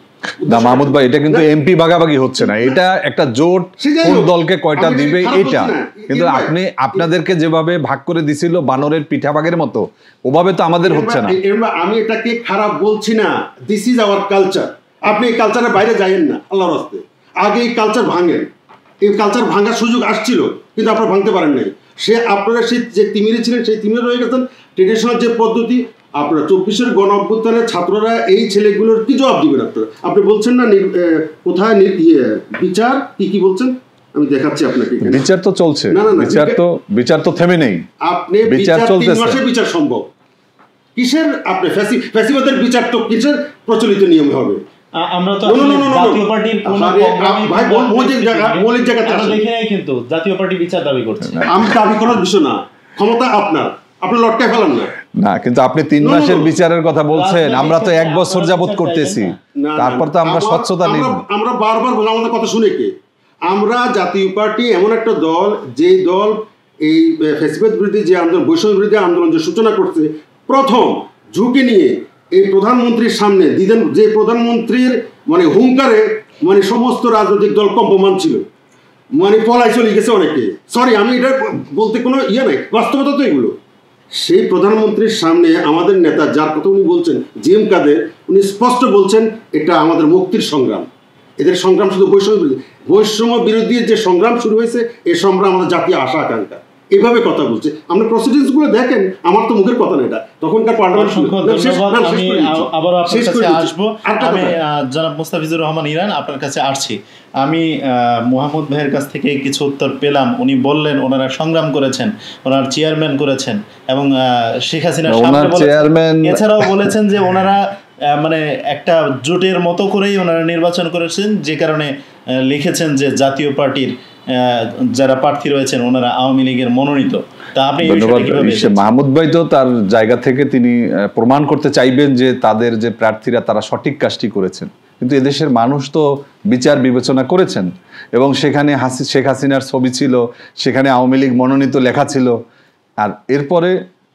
না মাহমুদ ভাই, এটা কিন্তু এমপি ভাগাভাগি হচ্ছে না, এটা একটা জোট, কোন দলকে কয়টা দিবে এটা। কিন্তু আপনাদেরকে যেভাবে ভাগ করে দিছিল বানরের পিঠা ভাগের মতো, ওভাবে তো আমাদের হচ্ছে না। আমি এটাকে খারাপ বলছি না, দিস ইজ আওয়ার কালচার। আপনি এই কালচারের বাইরে যাইয়েন না আল্লাহর রাস্তে, আগে এই কালচার ভাঙেন। এই কালচার ভাঙার সুযোগ আসছিল, কিন্তু আপনারা ভাঙতে পারেন নাই। আপনারা সেই যে তিমিরে ছিলেন, সেই তিমিরে রয়ে গেছেন। ট্রেডিশনাল যে পদ্ধতি, আপনারা 24-এর গণ অভ্যুত্থানের ছাত্ররা, এই ছেলেগুলোর কি জবাব দিবেন আপনারা? আপনি বলছেন না কোথায় বিচার, কি বলছেন, আমি দেখাচ্ছি আপনাকে। বিচার তো চলছে, বিচার তো থেমে নেই। আপনি বিচার 3 মাসে বিচার সম্ভব কিসের? আপনি ফ্যাসিবাদের বিচার তো কিসের প্রচলিত নিয়মে হবে? আমরা তো জাতীয় পার্টির মৌলিক জায়গাতে দেখি নাই, কিন্তু জাতীয় পার্টি বিচার দাবি করছে। আমি দাবি করার বিষয় না, ক্ষমতা আপনার, আপনি লটকায় ফেলান না। না, কিন্তু আপনি 3 মাসের বিচারের কথা বলছেন, আমরা তো 1 বছর যাবত করতেছি, তারপর তো আমরা স্বচ্ছতা নিব। আমরা বারবার আমাদের কথা শুনে কে? আমরা জাতীয় পার্টি এমন একটা দল, যে দল এই ফ্যাসিবাদ বিরোধী যে আন্দোলন, বৈষম্য বিরোধী আন্দোলন যে সূচনা করছে, প্রথম ঝুঁকি নিয়ে এই প্রধানমন্ত্রীর সামনে দিলেন, যে প্রধানমন্ত্রীর মানে হুঙ্কারে মানে সমস্ত রাজনৈতিক দল কম্পমান ছিল, মানে পলাই চলে গেছে অনেকে। সরি, আমি এটা বলতে কোনো ইয়ে নাই, বাস্তবতা তো এগুলো। সেই প্রধানমন্ত্রীর সামনে আমাদের নেতা, যার কথা উনি বলছেন, জিএম কাদের, উনি স্পষ্ট বলছেন এটা আমাদের মুক্তির সংগ্রাম। এদের সংগ্রাম শুধু বৈষম্য বিরোধী যে সংগ্রাম শুরু হয়েছে, এই সংগ্রাম আমাদের জাতীয় আশা আকাঙ্ক্ষা, এইভাবে কথা বলছে। আমরা প্রসিডিংস গুলো দেখেন, আমার তো মুখের কথা না এটা, তখনকার পার্লামেন্ট। আবার আপনার কাছে আসবো, আমি জনাব মুস্তাফিজুর রহমান ইরান আপনার কাছে আসছি। আমি মোহাম্মদ ভাইয়ের কাছ থেকে কিছু উত্তর পেলাম। উনি বললেন ওনারা সংগ্রাম করেছেন, ওনার চেয়ারম্যান করেছেন, এবং শেখ হাসিনার সামনে এছাড়াও বলেছেন যে ওনারা মানে একটা জোটের মতো করেই ওনারা নির্বাচন করেছেন, যে কারণে লিখেছেন যে জাতীয় পার্টির যারা প্রার্থী রয়েছেন ওনারা আওয়ামী লীগের মনোনীত। তা আপনি মাহমুদ ভাই তো তার জায়গা থেকে তিনি প্রমাণ করতে চাইবেন যে তাদের যে প্রার্থীরা তারা সঠিক কাজটি করেছেন, কিন্তু এদেশের মানুষ তো বিচার বিবেচনা করেছেন, এবং সেখানে শেখ হাসিনার ছবি ছিল, সেখানে আওয়ামী লীগ মনোনীত লেখা ছিল। আর এরপরে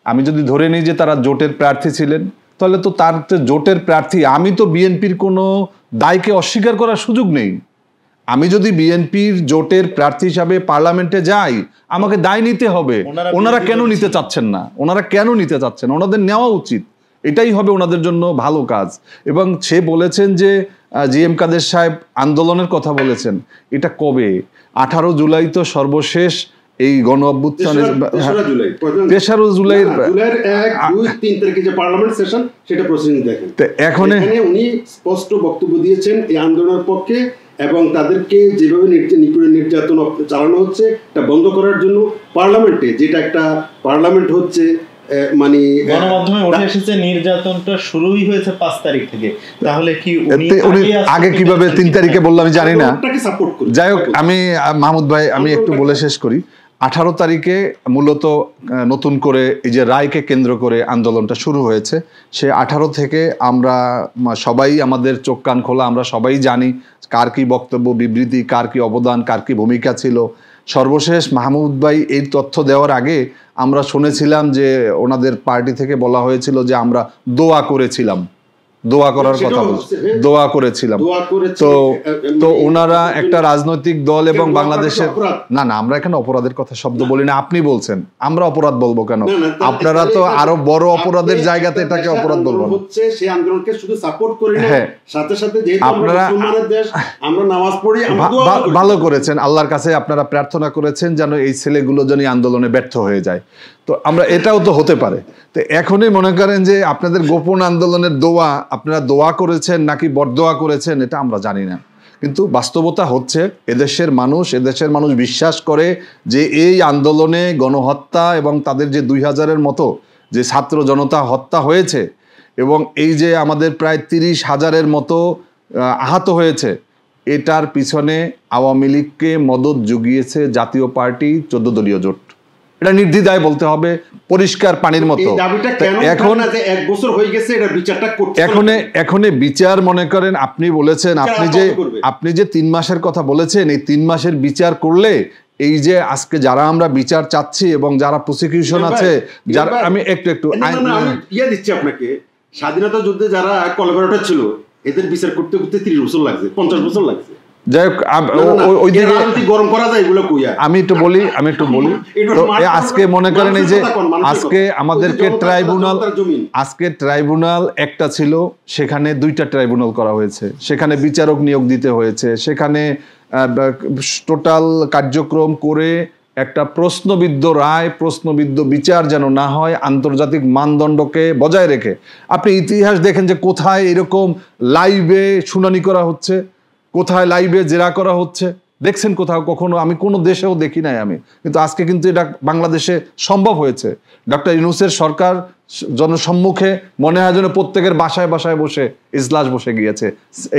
আমি যদি ধরে নিই যে তারা জোটের প্রার্থী ছিলেন, তাহলে তো তার জোটের প্রার্থী, আমি তো বিএনপির কোনো দায়কে অস্বীকার করার সুযোগ নেই। আমি যদি বিএনপির জোটের প্রার্থী হিসাবে পার্লামেন্টে যাই, আমাকে দায় নিতে হবে। ওনারা কেন নিতে চাচ্ছেন না? ওনাদের নেওয়া উচিত, এটাই হবে ওনাদের জন্য ভালো কাজ। এবং সে বলেছেন যে জিএম কাদের সাহেব আন্দোলনের কথা বলেছেন, এটা কবে? 18 জুলাই তো সর্বশেষ এই গণ অভ্যুত্থানের 3 জুলাইয়ের 1, 2, 3 তারিখে যে পার্লামেন্ট সেশন, সেটা প্রসিডিং দেখেন। এখানে উনি স্পষ্ট বক্তব্য দিয়েছেন এই আন্দোলনের পক্ষে, এবং তাদেরকে যেভাবে নির্যাতন চালানো হচ্ছে এটা বন্ধ করার জন্য পার্লামেন্টে, যেটা একটা পার্লামেন্ট হচ্ছে মানে গণমাধ্যমে উঠে এসেছে নির্যাতনটা শুরুই হয়েছে 5 তারিখ থেকে, তাহলে কি উনি আগে কিভাবে 3 তারিখে বললাম আমি জানি না। যাই হোক, আমি মাহমুদ ভাই আমি একটু বলে শেষ করি। 18 তারিখে মূলত নতুন করে এই যে রায়কে কেন্দ্র করে আন্দোলনটা শুরু হয়েছে। সে 18 থেকে আমরা সবাই আমাদের চোখ কান খোলা, আমরা সবাই জানি কার কি বক্তব্য, বিবৃতি, কার কি অবদান, কার কি ভূমিকা ছিল। সর্বশেষ মাহমুদ ভাই এই তথ্য দেওয়ার আগে আমরা শুনেছিলাম যে ওনাদের পার্টি থেকে বলা হয়েছিল যে আমরা দোয়া করেছিলাম, দোয়া করার কথা বলছি, দোয়া করেছিলাম। তো ওনারা একটা রাজনৈতিক দল এবং বাংলাদেশের না না আমরা এখানে অপরাধের কথা শব্দ বলি না, আপনি বলছেন, আমরা অপরাধ বলবো কেন? আপনারা তো আরো বড় অপরাধের জায়গাতে এটাকে অপরাধ বলবো না। সেই আন্দোলনকে শুধু সাপোর্ট করি না, সাথে সাথে যেহেতু আপনারা মুসলমানের দেশ, আমরা নামাজ পড়ি, আমরা দোয়া করি। ভালো করেছেন, আল্লাহর কাছে আপনারা প্রার্থনা করেছেন যেন এই ছেলেগুলো যেন আন্দোলনে ব্যর্থ হয়ে যায়। তো আমরা এটাও তো হতে পারে। তো এখনই মনে করেন যে আপনাদের গোপন আন্দোলনের দোয়া, আপনারা দোয়া করেছেন নাকি বরদোয়া করেছেন এটা আমরা জানি না, কিন্তু বাস্তবতা হচ্ছে এদেশের মানুষ বিশ্বাস করে যে এই আন্দোলনে গণহত্যা এবং তাদের যে 2000-এর মতো যে ছাত্র জনতা হত্যা হয়েছে এবং এই যে আমাদের প্রায় 30,000-এর মতো আহত হয়েছে, এটার পিছনে আওয়ামী লীগকে মদদ জুগিয়েছে জাতীয় পার্টি 14 দলীয় জোট। এটা নির্দ্বিধায় বলতে হবে, পরিষ্কার পানির মতো। এখন 1 বছর হয়ে গেছে, এটা বিচারটা করতে এখন বিচার মনে করেন আপনি বলেছেন, আপনি যে 3 মাসের কথা বলেছেন, এই 3 মাসের বিচার করলে এই যে আজকে যারা আমরা বিচার চাচ্ছি এবং যারা প্রসিকিউশন আছে, যারা আমি একটু দিচ্ছি আপনাকে, স্বাধীনতা যুদ্ধে যারা কোলাবরেটর ছিল এদের বিচার করতে করতে 30 বছর লাগছে, 50 বছর লাগছে। যাই হোক, গরম করা যায় এগুলো কইয়া আমি একটু বলি তো আজকে মনে করেন এই যে আজকে আমাদেরকে ট্রাইব্যুনাল একটা ছিল, সেখানে 2টা ট্রাইব্যুনাল করা হয়েছে, সেখানে বিচারক নিয়োগ দিতে হয়েছে, সেখানে টোটাল কার্যক্রম করে একটা প্রশ্নবিদ্ধ রায়, প্রশ্নবিদ্ধ বিচার যেন না হয়, আন্তর্জাতিক মানদণ্ডকে বজায় রেখে। আপনি ইতিহাস দেখেন যে কোথায় এরকম লাইভে শুনানি করা হচ্ছে, কোথায় লাইভে জেরা করা হচ্ছে, দেখছেন কোথাও? কখনো আমি কোনো দেশেও দেখি নাই আমি, কিন্তু আজকে কিন্তু এটা বাংলাদেশে সম্ভব হয়েছে। ডক্টর ইউনূসের সরকার জনসম্মুখে মনে হয় যেন প্রত্যেকের বাসায় বাসায় বসে ইজলাস বসে গিয়েছে,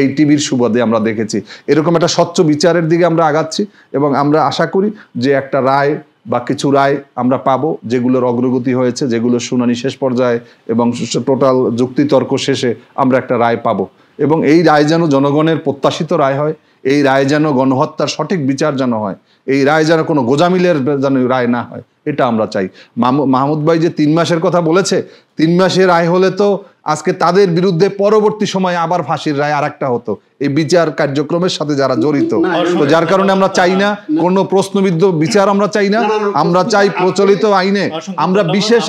এই টিভির সুবাদে আমরা দেখেছি। এরকম একটা স্বচ্ছ বিচারের দিকে আমরা আগাচ্ছি এবং আমরা আশা করি যে একটা রায় বা কিছু রায় আমরা পাবো, যেগুলোর অগ্রগতি হয়েছে, যেগুলোর শুনানি শেষ পর্যায়ে এবং টোটাল যুক্তিতর্ক শেষে আমরা একটা রায় পাবো। এবং এই রায় যেন জনগণের প্রত্যাশিত রায় হয়, এই রায় যেন গণহত্যার সঠিক বিচার যেন হয়, এই রায় যেন কোনো গোজামিলের যেন রায় না হয়, এটা আমরা চাই। মাহমুদ ভাই যে 3 মাসের কথা বলেছে, 3 মাসের রায় হলে তো আজকে তাদের বিরুদ্ধে পরবর্তী সময় আবার ফাঁসির রায় আরেকটা হতো, এই বিচার কার্যক্রমের সাথে যারা জড়িত। তো যার কারণে আমরা চাই না কোনো প্রশ্নবিদ্ধ বিচার, আমরা চাই না, আমরা চাই প্রচলিত আইনে, আমরা বিশেষ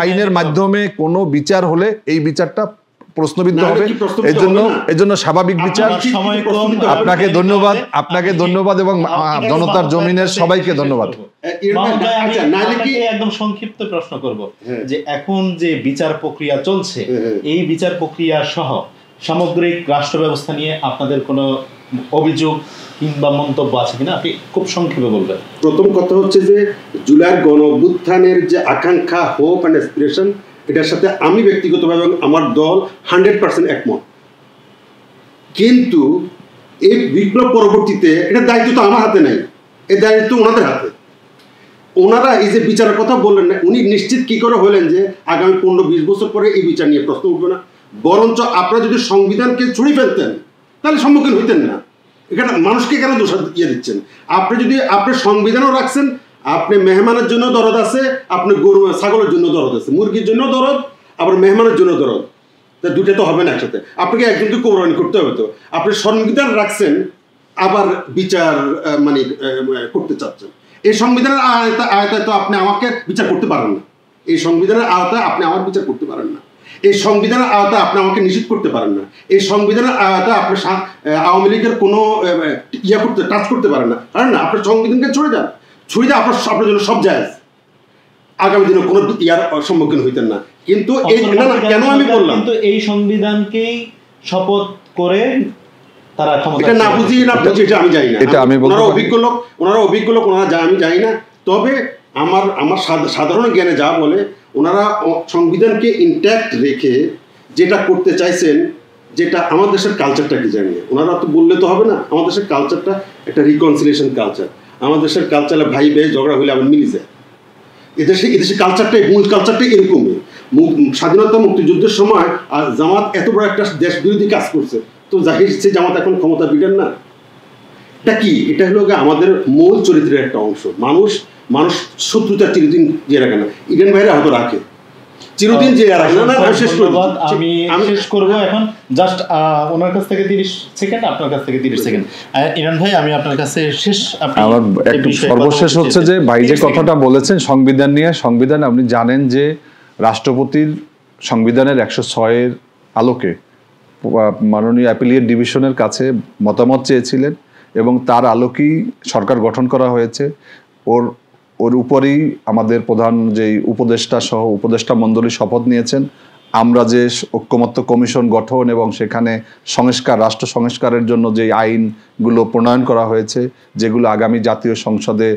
আইনের মাধ্যমে কোনো বিচার হলে এই বিচারটা প্রশ্নবিদ্ধ হবে, এজন্য স্বাভাবিক বিচার। আপনাকে ধন্যবাদ এবং জনতার জমিনের সবাইকে ধন্যবাদ। একদম সংক্ষিপ্ত প্রশ্ন করব যে এখন যে বিচার প্রক্রিয়া চলছে, এই বিচার প্রক্রিয়া সহ সামগ্রিক রাষ্ট্র ব্যবস্থা নিয়ে আপনাদের কোনো অভিযোগ কিংবা মন্তব্য আছে কিনা, আপনি খুব সংক্ষেপে বলবেন। প্রথম কথা হচ্ছে যে জুলাই গণ অভ্যুত্থানের যে আকাঙ্ক্ষা, হোপ অ্যান্ড অ্যাসপিরেশন, এটার সাথে আমি ব্যক্তিগতভাবে আমার দল 100% একমত। কিন্তু এই বিপ্লব পরবর্তীতে এটার দায়িত্ব তো আমার হাতে নাই, এই দায়িত্ব ওনাদের হাতে। ওনারা এই যে বিচারের কথা বললেন না, উনি নিশ্চিত কি করে হলেন যে আগামী 15-20 বছর পরে এই বিচার নিয়ে প্রশ্ন উঠবে না? বরঞ্চ আপনারা যদি সংবিধানকে ছুঁড়ে ফেলতেন তাহলে সম্মুখীন হইতেন না। এখানে মানুষকে কেন দোষ দিচ্ছেন? আপনি যদি আপনি সংবিধানও রাখছেন, আপনি মেহমানের জন্য দরদ আছে, আপনি গরু ছাগলের জন্য দরদ আছে, মুরগির জন্য দরদ, আবার মেহমানের জন্য দরদ, তা দুটো তো হবে না একসাথে। আপনাকে একজনকে কোরবানি করতে হবে। তো আপনি সংবিধান রাখছেন, আবার বিচার মানে করতে চাচ্ছেন। এই সংবিধানের আয়তায় তো আপনি আমাকে বিচার করতে পারেন না, এই সংবিধানের আওতায় আপনি আমার বিচার করতে পারেন না, এই সংবিধানের আওতায় আপনি আমাকে নিষিদ্ধ করতে পারেন না, এই সংবিধানের আওতায় আপনি আওয়ামী লীগের কোনো টাচ করতে পারেন না। কারণ না, আপনার সংবিধানকে ছুড়ে যান, আপনার জন্য সব জায়েজ, আগামী দিনে কোনো ইয়ার সম্মুখীন হইতেন না। কিন্তু কেন আমি বললাম, কিন্তু এই সংবিধানকেই শপথ করে তারা এটা না বুঝি না বুঝি, এটা আমি জানি না। ওনারা অভিজ্ঞ লোক, ওনারা জানি না। তবে আমার সাধারণ জ্ঞানে যা বলে, ওনারা সংবিধানকে ইনট্যাক্ট রেখে যেটা করতে চাইছেন, যেটা আমার দেশের কালচারটা কি জানি, ওনারা তো বললে তো হবে না। আমার দেশের কালচারটা একটা রিকনসিলিয়েশন কালচার। আমার দেশের কালচারে ভাই ভাই ঝগড়া হলে আবার মিলে যায়। এদেশে কালচারটাই, মূল কালচারটাই এরকমই। স্বাধীনতা মুক্তিযুদ্ধের সময় আর জামাত এত বড় একটা দেশ বিরোধী কাজ করছে, তো জাহির সে জামাত এখন ক্ষমতা বিটেন না। এটা কি? এটা হলো আমাদের মূল চরিত্রের একটা অংশ। মানুষ শত্রুতা চিরদিন দিয়ে রাখে না। ইডেন ভাইরা হয়তো রাখে, চিরদিন যে রাখে না। আমি শেষ করবো এখন। জাস্ট ওনার কাছ থেকে 30 সেকেন্ড, আপনার কাছ থেকে 30 সেকেন্ড। ইরান ভাই, আমি আপনার কাছে শেষ, আমার একটু সর্বশেষ হচ্ছে যে ভাই যে কথাটা বলেছেন সংবিধান নিয়ে, সংবিধান আপনি জানেন যে রাষ্ট্রপতির সংবিধানের 106-এর আলোকে মাননীয় অ্যাপিলিয়েট ডিভিশনের কাছে মতামত চেয়েছিলেন এবং তার আলোকেই সরকার গঠন করা হয়েছে। ওর উপরেই আমাদের প্রধান যেই উপদেষ্টা সহ উপদেষ্টা মণ্ডলী শপথ নিয়েছেন। আমরা যে ঐক্যমত্য কমিশন গঠন এবং সেখানে রাষ্ট্র সংস্কারের জন্য যে আইনগুলো প্রণয়ন করা হয়েছে, যেগুলো আগামী জাতীয় সংসদে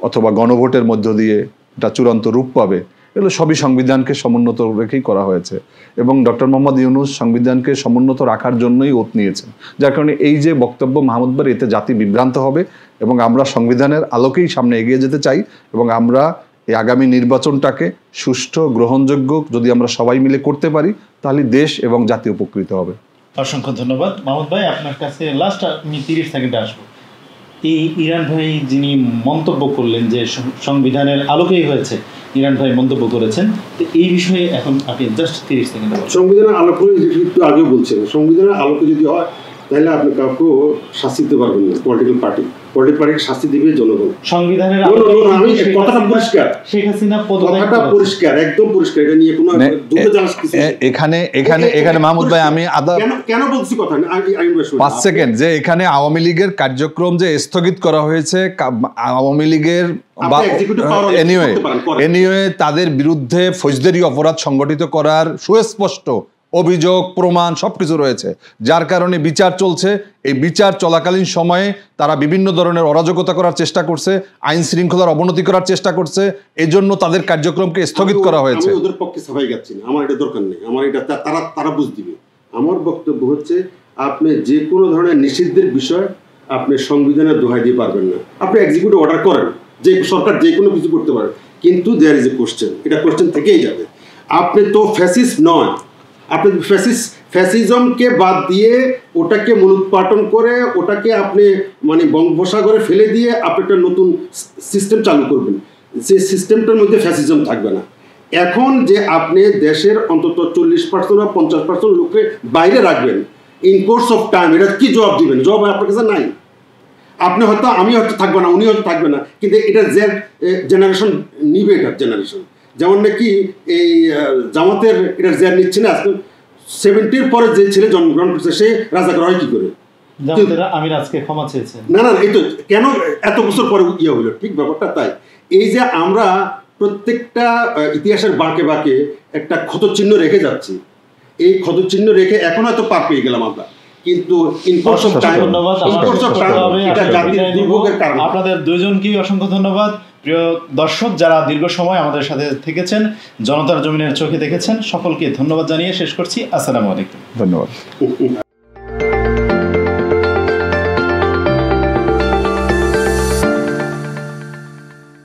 অথবা গণভোটের মধ্য দিয়ে এটা চূড়ান্ত রূপ পাবে, এগুলো সবই সংবিধানকে সমুন্নত রেখেই করা হয়েছে। এবং ডক্টর মোহাম্মদ ইউনূস সংবিধানকে সমুন্নত রাখার জন্যই ওত নিয়েছেন। যার কারণে এই যে বক্তব্য মাহমুদ ভাই, এতে জাতি বিভ্রান্ত হবে এবং আমরা সংবিধানের আলোকেই সামনে এগিয়ে যেতে চাই এবং আমরা এই আগামী নির্বাচনটাকে সুষ্ঠু, গ্রহণযোগ্য যদি আমরা সবাই মিলে করতে পারি, তাহলে দেশ এবং জাতি উপকৃত হবে। অসংখ্য ধন্যবাদ মাহমুদ ভাই। আপনার কাছে লাস্ট আমি 30 সেকেন্ডে আসবো। এই ইরান ভাই যিনি মন্তব্য করলেন যে সংবিধানের আলোকেই হয়েছে, ইরান ভাই মন্তব্য করেছেন, তো এই বিষয়ে এখন আপনি জাস্ট 30 সেকেন্ডে বলুন। সংবিধানের আলোকে একটু আগেও বলছেন, সংবিধানের আলোকে যদি হয় তাহলে আপনি কাউকে শাস্তি দিতে পারবেন না। পলিটিক্যাল পার্টিকে শাস্তি দিবে জনগণ। সংবিধানের কথাটা পরিষ্কার, শেখ হাসিনা কথাটা পরিষ্কার, একদম পরিষ্কার। এটা নিয়ে কোনো এখানে মাহমুদ ভাই আমি কেন বলছি কথা 5 সেকেন্ড, যে এখানে আওয়ামী লীগের কার্যক্রম যে স্থগিত করা হয়েছে, আওয়ামী লীগের এনিওয়ে তাদের বিরুদ্ধে ফৌজদারি অপরাধ সংগঠিত করার সুস্পষ্ট অভিযোগ, প্রমাণ সবকিছু রয়েছে, যার কারণে বিচার চলছে। এই বিচার চলাকালীন সময়ে তারা বিভিন্ন ধরনের অরাজকতা করার চেষ্টা করছে, আইন শৃঙ্খলার অবনতি করার চেষ্টা করছে, এই জন্য তাদের কার্যক্রমকে স্থগিত করা হয়েছে। আমি ওদের পক্ষে সবাই যাচ্ছি না, আমার এটা দরকার নেই, আমার এটা তারা বুঝ দিবে। আমার বক্তব্য হচ্ছে, আপনি যে কোনো ধরনের নিষিদ্ধের বিষয় আপনি সংবিধানের দোহাই দিয়ে পারবেন না। আপনি এক্সিকিউটিভ অর্ডার করেন, যে সরকার যে কোনো কিছু করতে পারে, কিন্তু দেয়ার ইজ এ কোশ্চেন, এটা কোশ্চেন থেকেই যাবে। আপনি তো ফ্যাসিস্ট নয়, আপনি ফ্যাসিজমকে বাদ দিয়ে ওটাকে মূলোৎপাটন করে ওটাকে আপনি মানে বঙ্গোপসাগরে ফেলে দিয়ে আপনি একটা নতুন সিস্টেম চালু করবেন, যে সিস্টেমটার মধ্যে ফ্যাসিজম থাকবে না। এখন যে আপনি দেশের অন্তত 40% বা 50% লোককে বাইরে রাখবেন ইন কোর্স অফ টাইম, এটা কি জবাব দিবেন? জবাব আপনার কাছে নাই। আপনি হয়তো, আমি হয়তো থাকবো না, উনি হয়তো থাকবে না, কিন্তু এটা জেনারেশন নিবে, এটার জেনারেশন। যেমন নাকি এই জামাতের এটা জেয়ার নিচ্ছে না, আজকে 70-র পরে যে ছেলে জন্মগ্রহণ করছে সে রাজাকার হয় কি করে? আমি আজকে ক্ষমা চেয়েছি না, এই তো কেন এত বছর পরে ইয়ে হইলো, ঠিক ব্যাপারটা তাই। এই যে আমরা প্রত্যেকটা ইতিহাসের বাঁকে বাঁকে একটা ক্ষতচিহ্ন রেখে যাচ্ছি, এই ক্ষতচিহ্ন রেখে এখন হয়তো পার পেয়ে গেলাম আমরা, কিন্তু আপনাদের দুইজনকেই অসংখ্য ধন্যবাদ। প্রিয় দর্শক, যারা দীর্ঘ সময় আমাদের সাথে থেকেছেন, জনতার জমিনের চোখে দেখেছেন, সকলকে ধন্যবাদ জানিয়ে শেষ করছি। আসসালামু আলাইকুম। ধন্যবাদ।